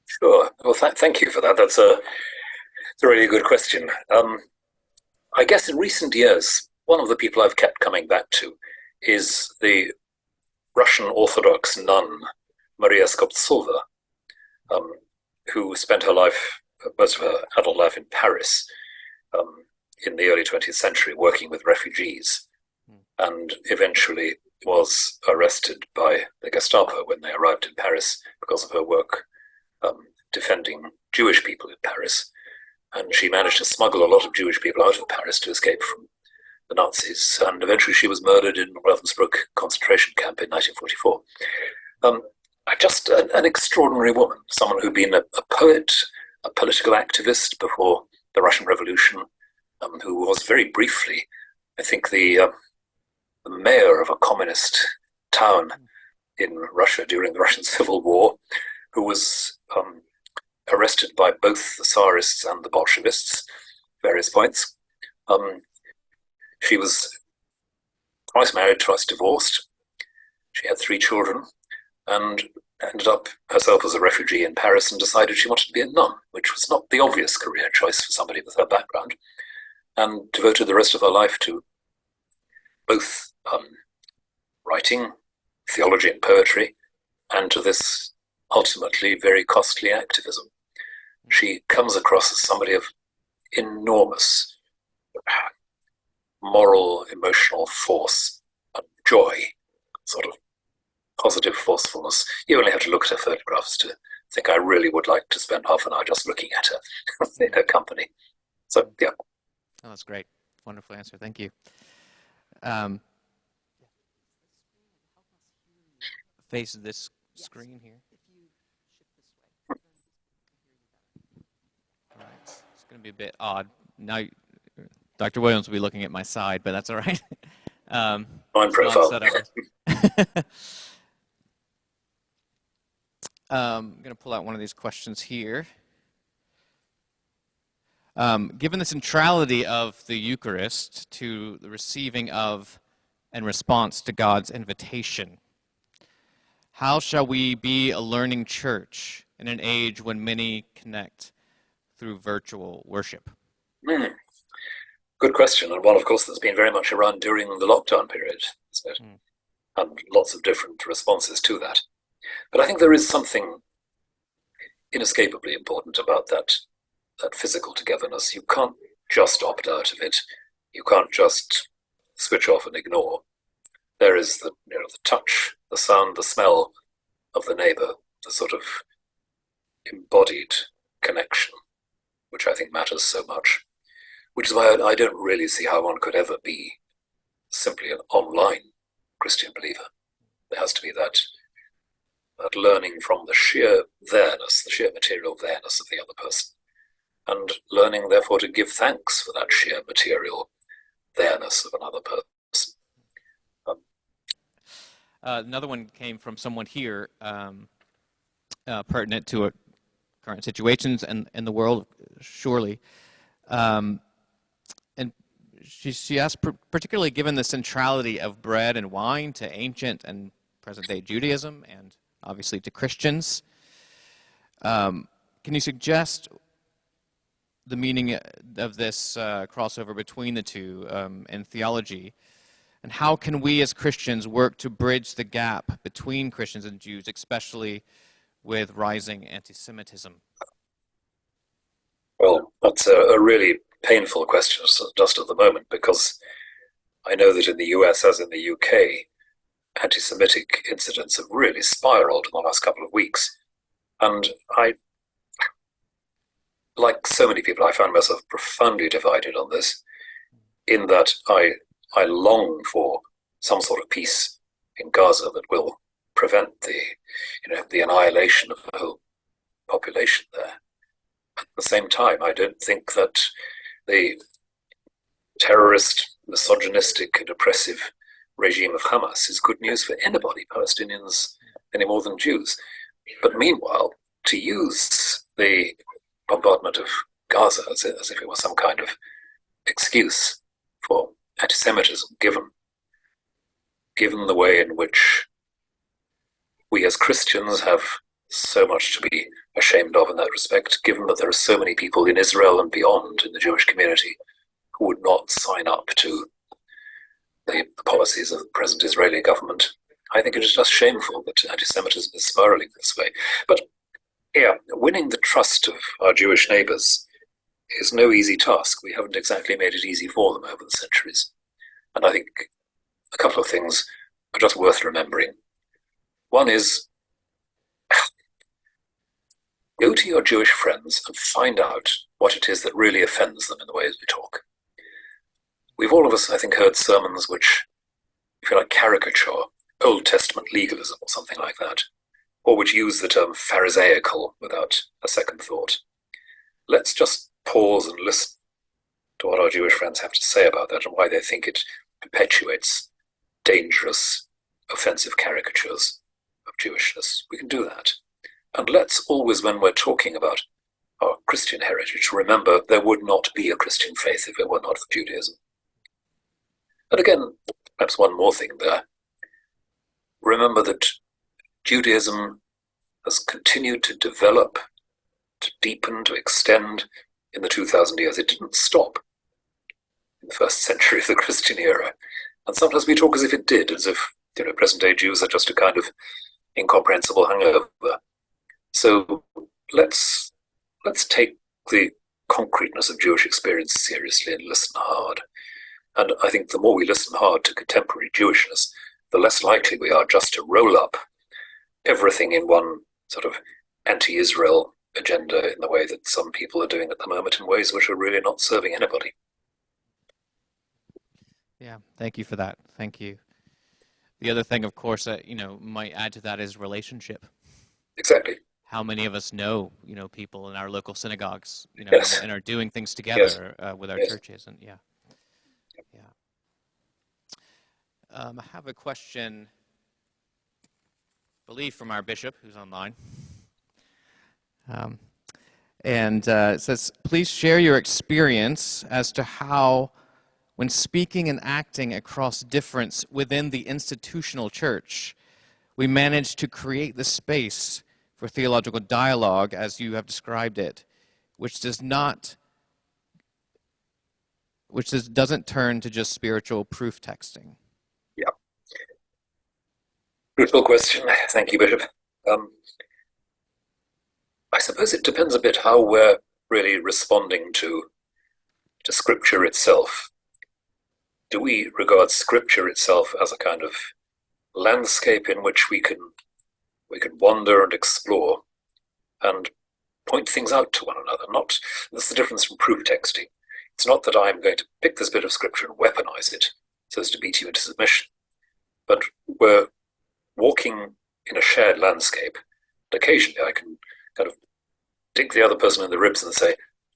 Sure. Well, thank you for that. It's a really good question. I guess in recent years, one of the people I've kept coming back to is the Russian Orthodox nun, Maria Skobtsova, who spent her life, most of her adult life, in Paris in the early 20th century, working with refugees, and eventually was arrested by the Gestapo when they arrived in Paris because of her work defending Jewish people in Paris. And she managed to smuggle a lot of Jewish people out of Paris to escape from the Nazis, and eventually she was murdered in Ravensbrück concentration camp in 1944. Just an extraordinary woman, someone who'd been a poet, a political activist before the Russian Revolution, who was very briefly, I think, the mayor of a communist town in Russia during the Russian Civil War, who was arrested by both the Tsarists and the Bolshevists at various points. She was twice married, twice divorced. She had 3 children and ended up herself as a refugee in Paris and decided she wanted to be a nun, which was not the obvious career choice for somebody with her background, and devoted the rest of her life to both writing, theology and poetry, and to this ultimately very costly activism. She comes across as somebody of enormous moral, emotional force and joy, sort of positive forcefulness. You only have to look at her photographs to think, I really would like to spend half an hour just looking at her in her company. So, yeah. Oh, that's great. Wonderful answer. Thank you. Face this screen here. All right. It's going to be a bit odd. Now, Dr. Williams will be looking at my side, but that's all right. Fine profile. I'm going to pull out one of these questions here. Given the centrality of the Eucharist to the receiving of and response to God's invitation, how shall we be a learning church in an age when many connect through virtual worship? Good question, and one, of course, that's been very much around during the lockdown period, isn't it? And lots of different responses to that. But I think there is something inescapably important about that physical togetherness. You can't just opt out of it. You can't just switch off and ignore. There is the touch, the sound, the smell of the neighbor, the sort of embodied connection, which I think matters so much. Which is why I don't really see how one could ever be simply an online Christian believer. There has to be that learning from the sheer there-ness, the sheer material there-ness of the other person, and learning, therefore, to give thanks for that sheer material there-ness of another person. Another one came from someone here, pertinent to current situations and in the world, surely. And she asked, particularly given the centrality of bread and wine to ancient and present-day Judaism, and obviously to Christians, can you suggest the meaning of this crossover between the two in theology? And how can we as Christians work to bridge the gap between Christians and Jews, especially with rising anti-Semitism? Well, that's a really painful question just at the moment, because I know that in the US, as in the UK, anti-Semitic incidents have really spiraled in the last couple of weeks. And like so many people, I found myself profoundly divided on this, in that I long for some sort of peace in Gaza that will prevent the annihilation of the whole population there. At the same time, I don't think that the terrorist misogynistic and oppressive regime of Hamas is good news for anybody, Palestinians any more than Jews. But meanwhile, to use the bombardment of Gaza as if it was some kind of excuse for anti-Semitism, given the way in which we as Christians have so much to be ashamed of in that respect, given that there are so many people in Israel and beyond in the Jewish community who would not sign up to the policies of the present Israeli government. I think it is just shameful that anti-Semitism is spiraling this way. But yeah, winning the trust of our Jewish neighbours is no easy task. We haven't exactly made it easy for them over the centuries. And I think a couple of things are just worth remembering. One is, go to your Jewish friends and find out what it is that really offends them in the ways we talk. We've all of us, I think, heard sermons which, if you like, caricature Old Testament legalism or something like that, or which use the term Pharisaical without a second thought. Let's just pause and listen to what our Jewish friends have to say about that and why they think it perpetuates dangerous, offensive caricatures of Jewishness. We can do that. And let's always, when we're talking about our Christian heritage, remember there would not be a Christian faith if it were not for Judaism. And again, perhaps one more thing there. Remember that Judaism has continued to develop, to deepen, to extend in the 2,000 years. It didn't stop in the first century of the Christian era. And sometimes we talk as if it did, as if present-day Jews are just a kind of incomprehensible hangover. So let's take the concreteness of Jewish experience seriously and listen hard. And I think the more we listen hard to contemporary Jewishness, the less likely we are just to roll up everything in one sort of anti-Israel agenda in the way that some people are doing at the moment, in ways which are really not serving anybody. Yeah, thank you for that. Thank you. The other thing, of course, that might add to that is relationship. Exactly. How many of us know people in our local synagogues, Yes. and are doing things together with our churches, and yeah. I have a question, I believe, from our bishop, who's online. And it says, please share your experience as to how, when speaking and acting across difference within the institutional church, we manage to create the space for theological dialogue, as you have described it, which doesn't turn to just spiritual proof texting. Yeah. Brutal question. Thank you, Bishop. I suppose it depends a bit how we're really responding to Scripture itself. Do we regard Scripture itself as a kind of landscape in which we can wander and explore and point things out to one another? That's the difference from proof texting. It's not that I'm going to pick this bit of Scripture and weaponize it so as to beat you into submission, but we're walking in a shared landscape. And occasionally I can kind of dig the other person in the ribs and say,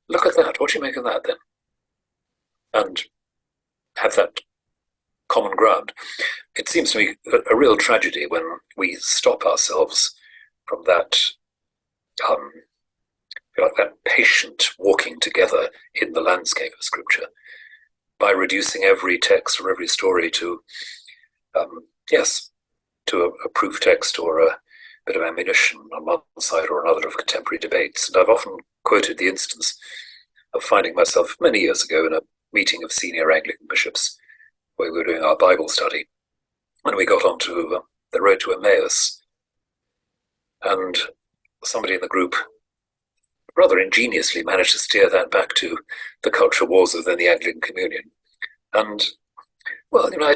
look at that, what do you make of that then? And have that common ground. It seems to me a real tragedy when we stop ourselves from that that patient walking together in the landscape of Scripture by reducing every text or every story to a proof text or a bit of ammunition on one side or another of contemporary debates. And I've often quoted the instance of finding myself many years ago in a meeting of senior Anglican bishops where we were doing our Bible study, and we got onto the road to Emmaus, and somebody in the group rather ingeniously managed to steer that back to the culture wars within the Anglican Communion. And well, I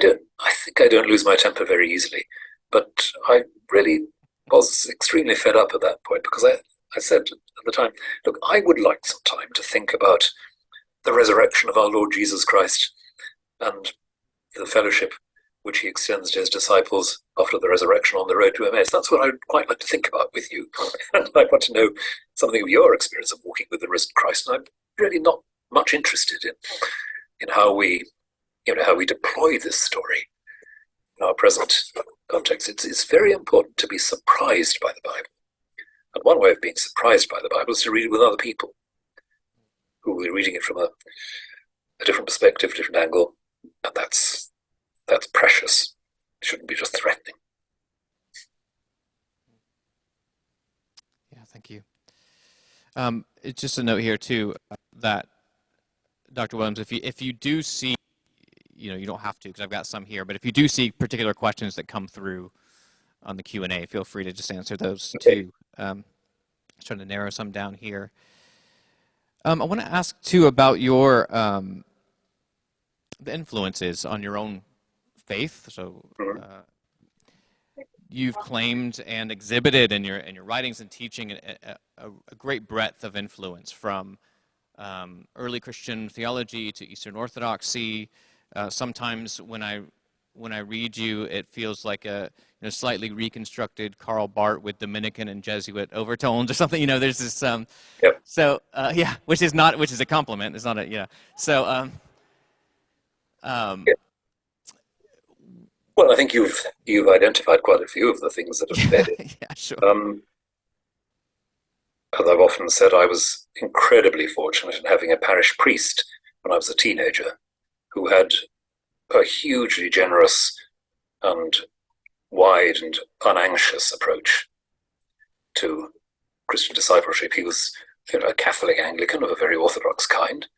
think I don't lose my temper very easily, but I really was extremely fed up at that point, because I said at the time, look, I would like some time to think about the resurrection of our Lord Jesus Christ and the fellowship which he extends to his disciples after the resurrection on the road to Emmaus. That's what I'd quite like to think about with you. And I want to know something of your experience of walking with the risen Christ. And I'm really not much interested in how we how we deploy this story in our present context. It's very important to be surprised by the Bible. And one way of being surprised by the Bible is to read it with other people who will be reading it from a different perspective, a different angle, and that's precious. It shouldn't be just threatening. Yeah, thank you. It's just a note here too that Dr. Williams, if you do see, you don't have to because I've got some here, but if you do see particular questions that come through on the Q&A, feel free to just answer those too. Just trying to narrow some down here. I want to ask too about your the influences on your own faith. So you've claimed and exhibited in your writings and teaching a great breadth of influence from early Christian theology to Eastern Orthodoxy. Sometimes when I read you, it feels like a slightly reconstructed Karl Barth with Dominican and Jesuit overtones or something. There's this. Yep. So which is a compliment. It's not a So. Well, I think you've identified quite a few of the things that are embedded. Yeah, sure. As I've often said, I was incredibly fortunate in having a parish priest when I was a teenager who had a hugely generous and wide and unanxious approach to Christian discipleship. He was a Catholic Anglican of a very orthodox kind,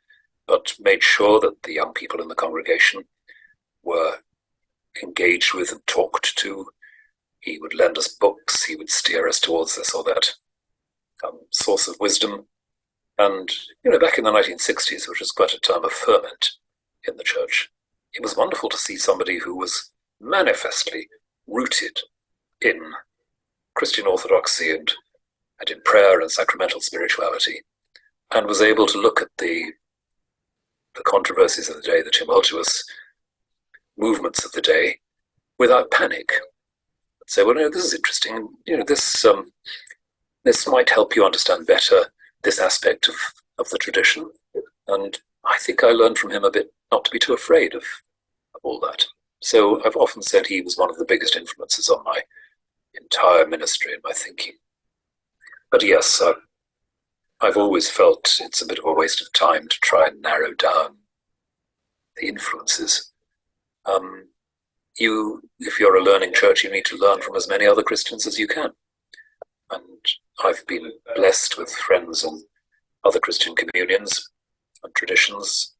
but made sure that the young people in the congregation were engaged with and talked to. He would lend us books, he would steer us towards this or that source of wisdom. And, back in the 1960s, which was quite a time of ferment in the church, it was wonderful to see somebody who was manifestly rooted in Christian orthodoxy and in prayer and sacramental spirituality, and was able to look at the controversies of the day, the tumultuous movements of the day, without panic. And say, well, this is interesting. This might help you understand better this aspect of the tradition. And I think I learned from him a bit not to be too afraid of all that. So I've often said he was one of the biggest influences on my entire ministry and my thinking. But yes, I've always felt it's a bit of a waste of time to try and narrow down the influences. If you're a learning church, you need to learn from as many other Christians as you can. And I've been blessed with friends in other Christian communions and traditions,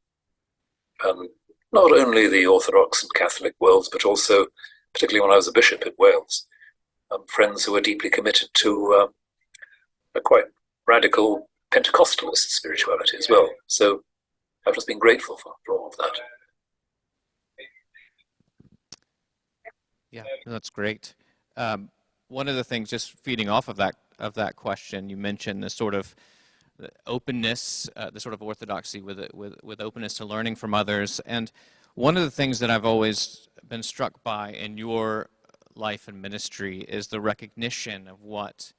and not only the Orthodox and Catholic worlds, but also, particularly when I was a bishop in Wales, friends who were deeply committed to a quite radical Pentecostalist spirituality as well. So I've just been grateful for all of that. Yeah, that's great. One of the things, just feeding off of that question, you mentioned the sort of the openness, the sort of orthodoxy with openness to learning from others. And one of the things that I've always been struck by in your life and ministry is the recognition of what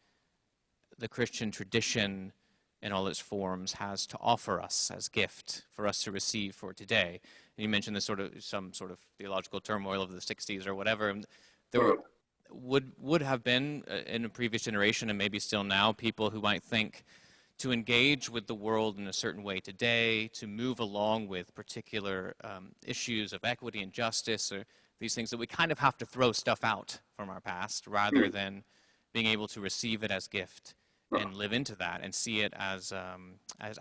the Christian tradition in all its forms has to offer us as gift for us to receive for today. And you mentioned some sort of theological turmoil of the 60s or whatever. And there would have been in a previous generation, and maybe still now, people who might think to engage with the world in a certain way today, to move along with particular issues of equity and justice, or these things, that we kind of have to throw stuff out from our past rather than being able to receive it as gift and live into that and see it as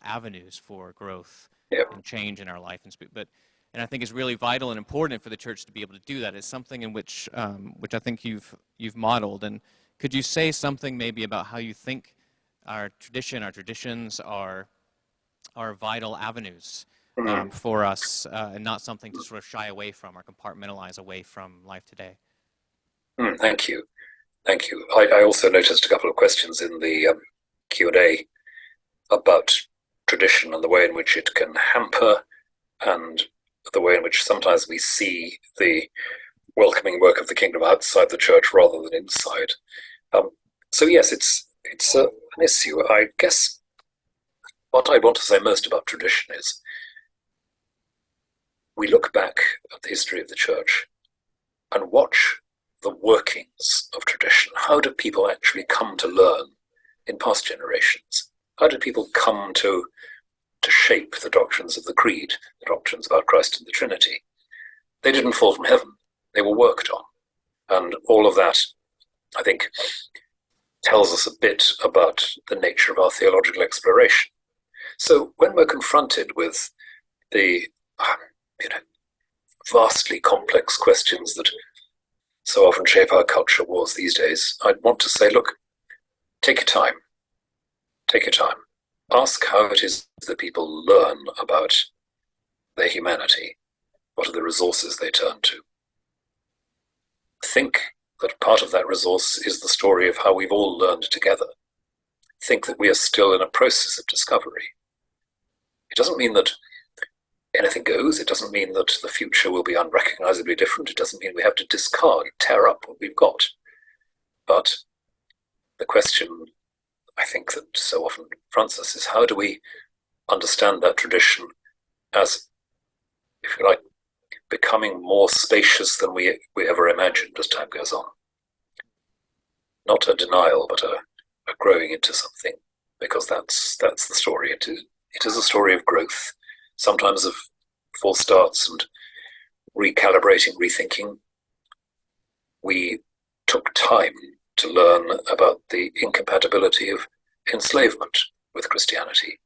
avenues for growth and change in our life. And I think it's really vital and important for the church to be able to do that. It's something in which I think you've modeled. And could you say something maybe about how you think our traditions are vital avenues for us, and not something to sort of shy away from or compartmentalize away from life today? Thank you. I also noticed a couple of questions in the Q&A about tradition and the way in which it can hamper, and the way in which sometimes we see the welcoming work of the kingdom outside the church rather than inside. So yes, it's an issue. I guess what I want to say most about tradition is we look back at the history of the church and watch the workings of tradition. How do people actually come to learn in past generations? How did people come to shape the doctrines of the Creed, the doctrines about Christ and the Trinity? They didn't fall from heaven. They were worked on. And all of that, I think, tells us a bit about the nature of our theological exploration. So when we're confronted with the vastly complex questions that so often shape our culture wars these days, I'd want to say, look, take your time. Take your time. Ask how it is that people learn about their humanity. What are the resources they turn to? Think that part of that resource is the story of how we've all learned together. Think that we are still in a process of discovery. It doesn't mean that anything goes. It doesn't mean that the future will be unrecognizably different. It doesn't mean we have to discard, tear up what we've got. But the question, I think, that so often confronts us is how do we understand that tradition as, if you like, becoming more spacious than we ever imagined as time goes on. Not a denial, but a growing into something, because that's the story. It is a story of growth, sometimes of false starts and recalibrating, rethinking. We took time to learn about the incompatibility of enslavement with Christianity.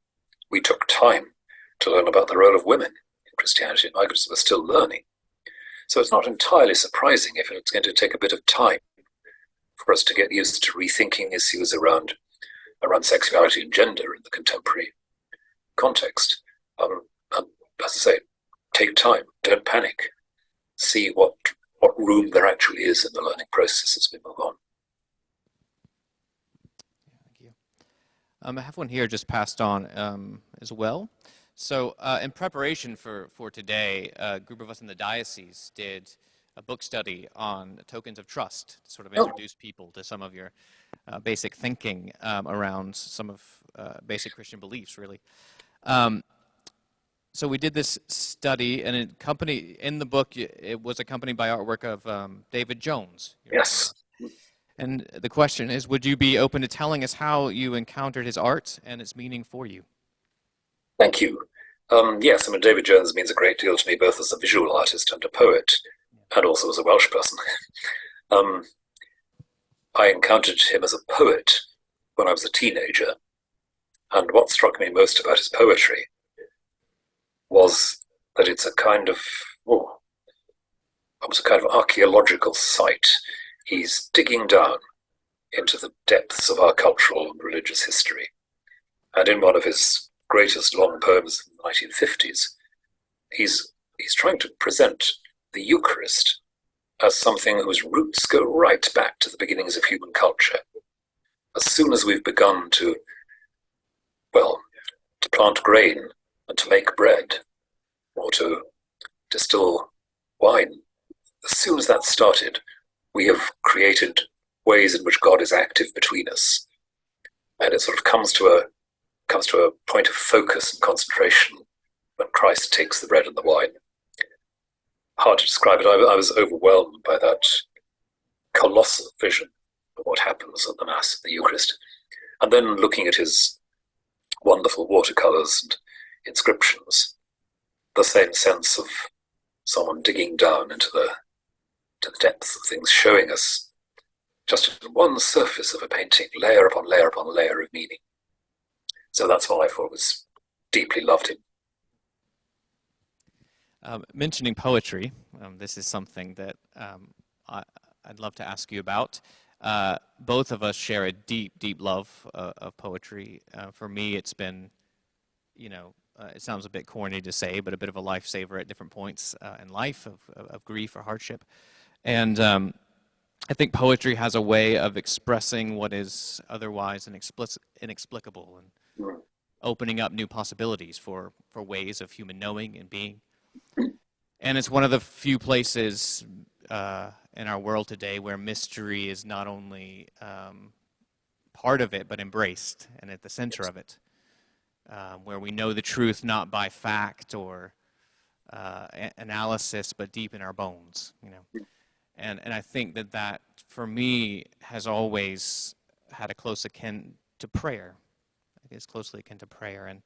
We took time to learn about the role of women in Christianity. My goodness, we're still learning. So it's not entirely surprising if it's going to take a bit of time for us to get used to rethinking issues around sexuality and gender in the contemporary context. And as I say, take time, don't panic. See what room there actually is in the learning process as we move on. Thank you. I have one here just passed on as well. So in preparation for today, a group of us in the diocese did a book study on tokens of trust to sort of introduce people to some of your basic thinking around some of basic Christian beliefs, really. So we did this study, and in the book, it was accompanied by artwork of David Jones. Yes. And the question is, would you be open to telling us how you encountered his art and its meaning for you? Thank you. Yes, I mean, David Jones means a great deal to me, both as a visual artist and a poet, and also as a Welsh person. I encountered him as a poet when I was a teenager, and what struck me most about his poetry was that it's a kind of, almost a kind of archaeological site. He's digging down into the depths of our cultural and religious history. And in one of his greatest long poems in the 1950s, he's trying to present the Eucharist as something whose roots go right back to the beginnings of human culture. As soon as we've begun to plant grain and to make bread, or to distill wine, as soon as that started, we have created ways in which God is active between us. And it sort of comes to a point of focus and concentration when Christ takes the bread and the wine. Hard to describe it. I was overwhelmed by that colossal vision of what happens at the Mass of the Eucharist. And then looking at his wonderful watercolors and inscriptions, the same sense of someone digging down into the depths of things, showing us just one surface of a painting, layer upon layer upon layer of meaning. So that's what I thought was deeply loved him. Mentioning poetry, this is something that I'd love to ask you about. Both of us share a deep, deep love of poetry. For me, it's been, it sounds a bit corny to say, but a bit of a lifesaver at different points in life of grief or hardship. And I think poetry has a way of expressing what is otherwise inexplicable and opening up new possibilities for ways of human knowing and being. And it's one of the few places in our world today where mystery is not only part of it, but embraced and at the center of it, where we know the truth not by fact or analysis, but deep in our bones, And I think that for me has always had a close akin to prayer. It is closely akin to prayer, and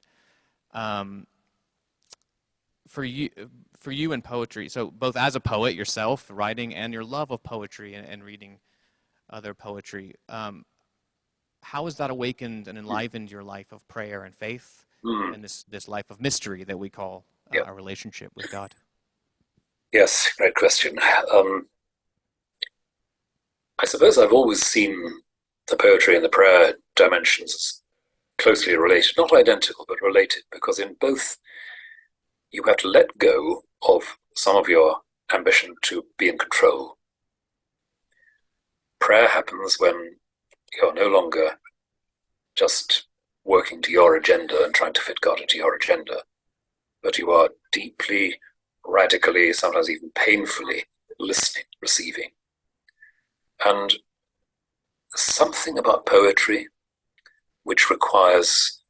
for you in poetry. So both as a poet yourself, writing, and your love of poetry and reading other poetry. How has that awakened and enlivened your life of prayer and faith, and this life of mystery that we call our relationship with God? Yes, great question. I suppose I've always seen the poetry and the prayer dimensions as closely related, not identical, but related, because in both you have to let go of some of your ambition to be in control. Prayer happens when you're no longer just working to your agenda and trying to fit God into your agenda, but you are deeply, radically, sometimes even painfully listening, receiving. And something about poetry which requires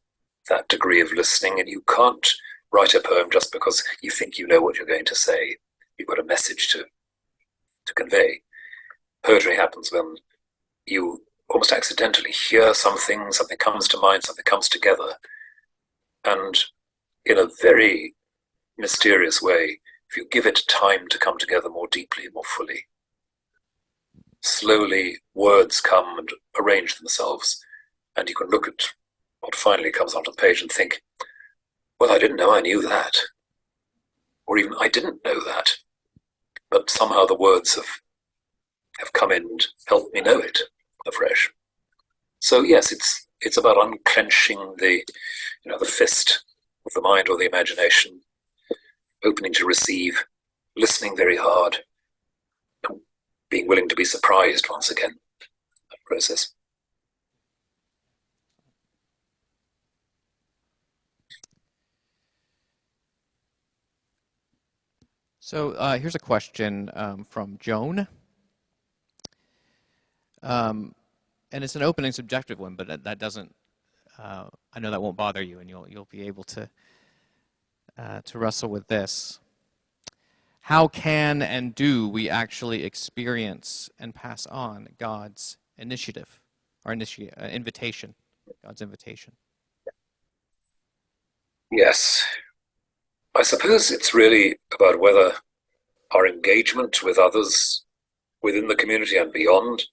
that degree of listening, and you can't write a poem just because you think you know what you're going to say. You've got a message to convey. Poetry happens when you almost accidentally hear something comes to mind, something comes together, and in a very mysterious way, if you give it time to come together more deeply, more fully, slowly words come and arrange themselves, and you can look at what finally comes onto the page and think, well, I didn't know I knew that, or even I didn't know that, but somehow the words have come in and helped me know it afresh. So yes, it's about unclenching the fist of the mind or the imagination, opening to receive, listening very hard, and being willing to be surprised once again. That process. So here's a question from Joan. And it's an open and subjective one, but that doesn't, I know that won't bother you, and you'll be able to wrestle with this. How can and do we actually experience and pass on God's initiative, or invitation, God's invitation? Yes. I suppose it's really about whether our engagement with others within the community and beyond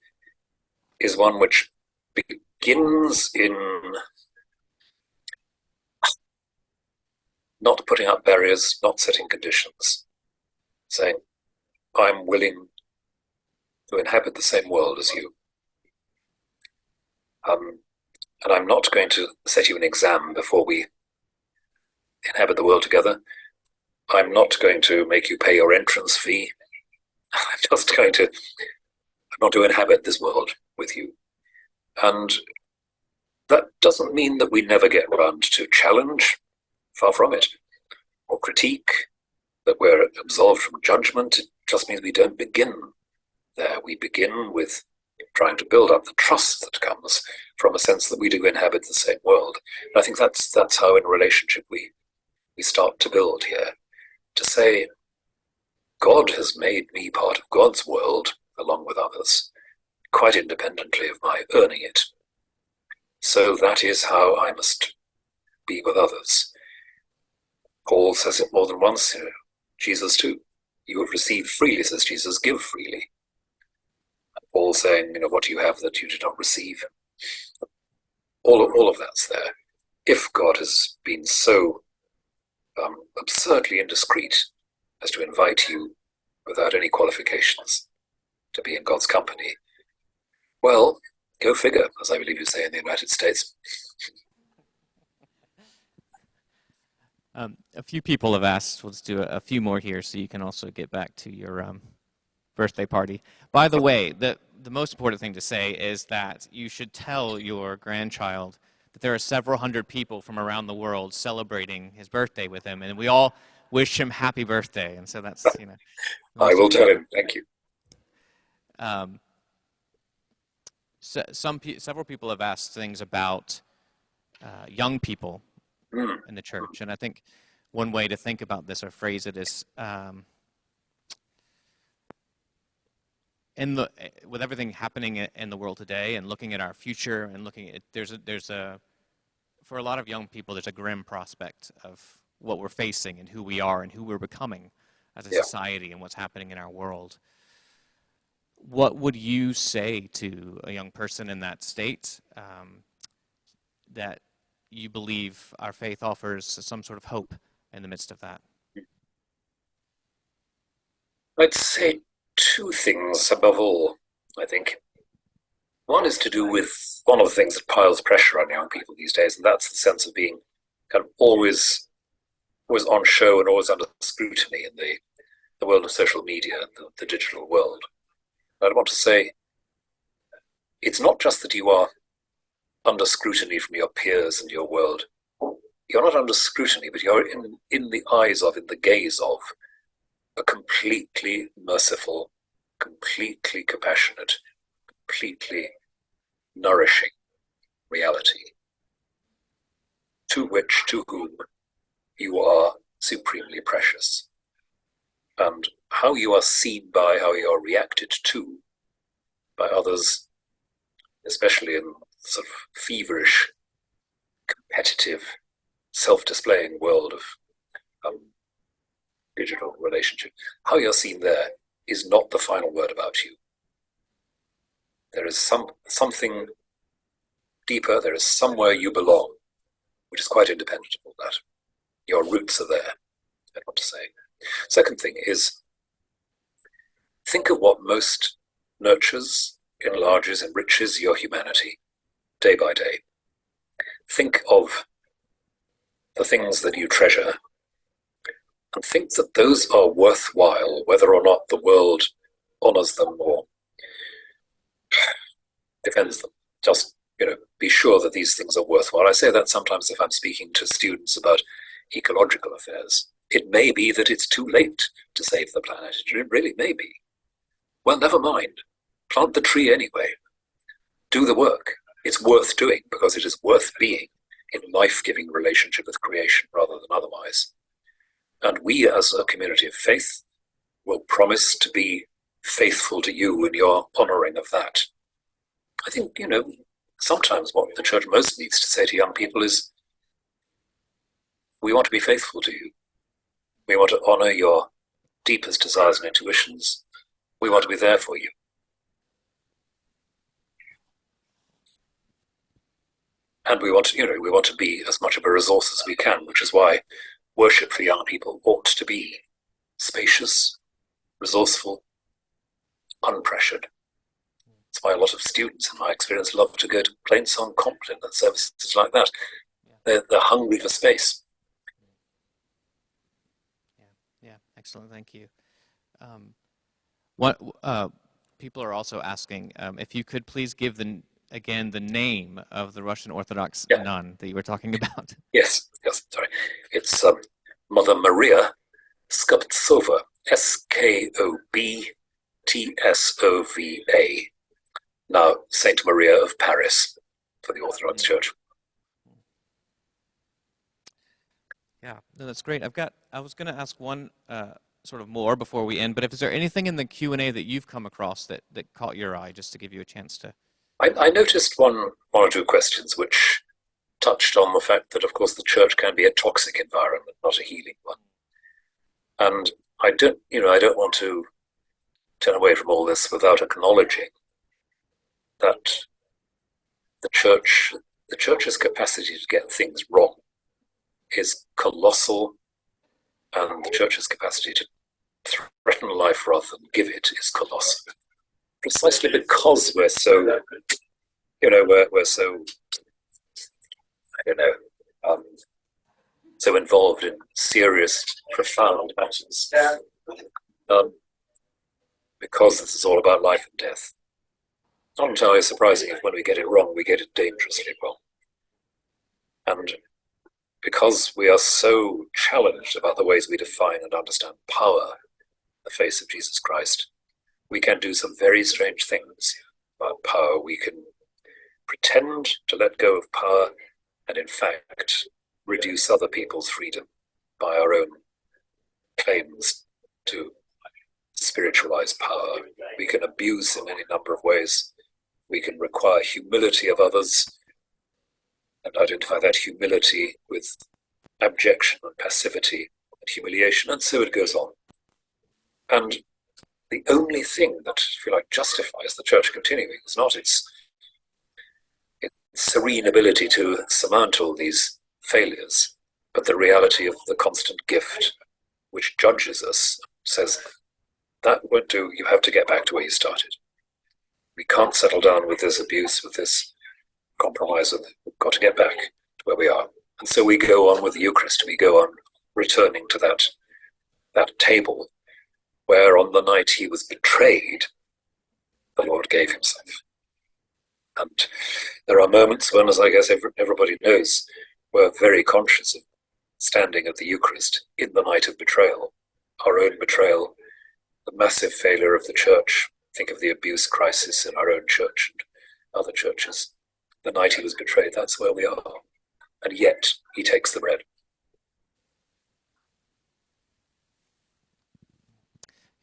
is one which begins in not putting up barriers, not setting conditions, saying, I'm willing to inhabit the same world as you. And I'm not going to set you an exam before we inhabit the world together. I'm not going to make you pay your entrance fee. I'm not to inhabit this world with you. And that doesn't mean that we never get around to challenge, far from it, or critique, that we're absolved from judgment. It just means we don't begin there. We begin with trying to build up the trust that comes from a sense that we do inhabit the same world. And I think that's how in relationship we start to build here. To say, God has made me part of God's world, along with others, quite independently of my earning it. So that is how I must be with others. Paul says it more than once, Jesus too. You have received freely, says Jesus, give freely. And Paul saying, what do you have that you did not receive? All of that's there. If God has been so absurdly indiscreet as to invite you without any qualifications to be in God's company, well, go figure, as I believe you say in the United States. A few people have asked, let's do a few more here so you can also get back to your birthday party. By the way, the most important thing to say is that you should tell your grandchild that there are several hundred people from around the world celebrating his birthday with him, and we all wish him happy birthday. And so that's, I will tell him. Thank you. Several people have asked things about young people in the church, and I think one way to think about this or phrase it is, with everything happening in the world today, and looking at our future, and looking at for a lot of young people, there's a grim prospect of what we're facing and who we are and who we're becoming as a society and what's happening in our world. What would you say to a young person in that state, that you believe our faith offers some sort of hope in the midst of that? I'd say two things above all, I think. One is to do with one of the things that piles pressure on young people these days, and that's the sense of being kind of always on show and always under scrutiny in the world of social media and the digital world. I'd want to say, it's not just that you are under scrutiny from your peers and your world. You're not under scrutiny, but you're in the eyes of, in the gaze of, a completely merciful, completely compassionate, completely nourishing reality, to whom you are supremely precious. And how you are seen by, how you are reacted to by others, especially in sort of feverish, competitive, self-displaying world of digital relationship, how you're seen there is not the final word about you. There is something deeper, there is somewhere you belong, which is quite independent of all that. Your roots are there, I want to say. Second thing is, think of what most nurtures, enlarges, enriches your humanity day by day. Think of the things that you treasure, and think that those are worthwhile, whether or not the world honors them or defends them. Just, be sure that these things are worthwhile. I say that sometimes if I'm speaking to students about ecological affairs. It may be that it's too late to save the planet. It really may be. Well, never mind. Plant the tree anyway. Do the work. It's worth doing because it is worth being in life-giving relationship with creation rather than otherwise. And we as a community of faith will promise to be faithful to you in your honoring of that. I think, sometimes what the church most needs to say to young people is, we want to be faithful to you. We want to honor your deepest desires and intuitions. We want to be there for you. And we want to be as much of a resource as we can, which is why worship for young people ought to be spacious, resourceful, unpressured. That's why a lot of students, in my experience, love to go to Plainsong Compline and services like that. They're hungry for space. Yeah, excellent, thank you. What people are also asking if you could please give the name of the Russian Orthodox nun that you were talking about. Yes, sorry. It's Mother Maria Skobtsova, Skobtsova, now Saint Maria of Paris for the Orthodox Church. Yeah, no, that's great. I was going to ask one sort of more before we end, but is there anything in the Q&A that you've come across that caught your eye, just to give you a chance to? I noticed one or two questions which touched on the fact that, of course, the church can be a toxic environment, not a healing one. And I don't want to turn away from all this without acknowledging that the church's capacity to get things wrong is colossal, and the church's capacity to threaten life rather than give it is colossal. Precisely because we're so, we're so, so involved in serious, profound matters. Because this is all about life and death. Not entirely surprising if when we get it wrong, we get it dangerously wrong. And because we are so challenged about the ways we define and understand power in the face of Jesus Christ, we can do some very strange things about power. We can pretend to let go of power and in fact reduce other people's freedom by our own claims to spiritualize power. We can abuse in any number of ways. We can require humility of others and identify that humility with abjection and passivity and humiliation, and so it goes on. And the only thing that, if you like, justifies the church continuing is not its serene ability to surmount all these failures, but the reality of the constant gift which judges us, says, that won't do, you have to get back to where you started. We can't settle down with this abuse, with this compromise, we've got to get back to where we are. And so we go on with the Eucharist, we go on returning to that table where on the night he was betrayed, the Lord gave himself. And there are moments when, as I guess everybody knows, we're very conscious of standing at the Eucharist in the night of betrayal, our own betrayal, the massive failure of the church. Think of the abuse crisis in our own church and other churches. The night he was betrayed, that's where we are. And yet he takes the bread.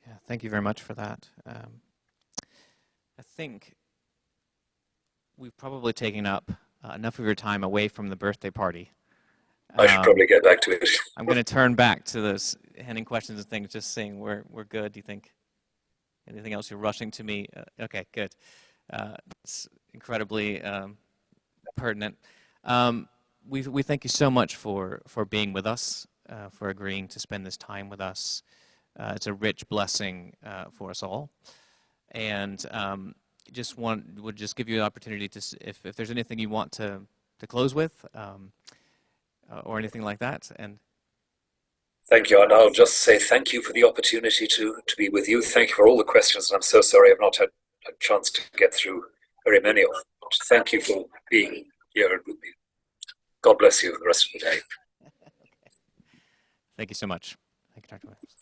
Yeah, thank you very much for that. I think we've probably taken up enough of your time away from the birthday party. I should probably get back to it. I'm going to turn back to those handing questions and things, just saying we're good. Do you think anything else you're rushing to me? Okay, good. It's incredibly pertinent. We thank you so much for being with us, for agreeing to spend this time with us. It's a rich blessing for us all, and would just give you an opportunity to, if there's anything you want to close with, or anything like that. And thank you, and I'll just say thank you for the opportunity to be with you. Thank you for all the questions, and I'm so sorry I've not had a chance to get through very many of them. But thank you for being here with me. God bless you for the rest of the day. Thank you so much. Thank you, Dr. Williams.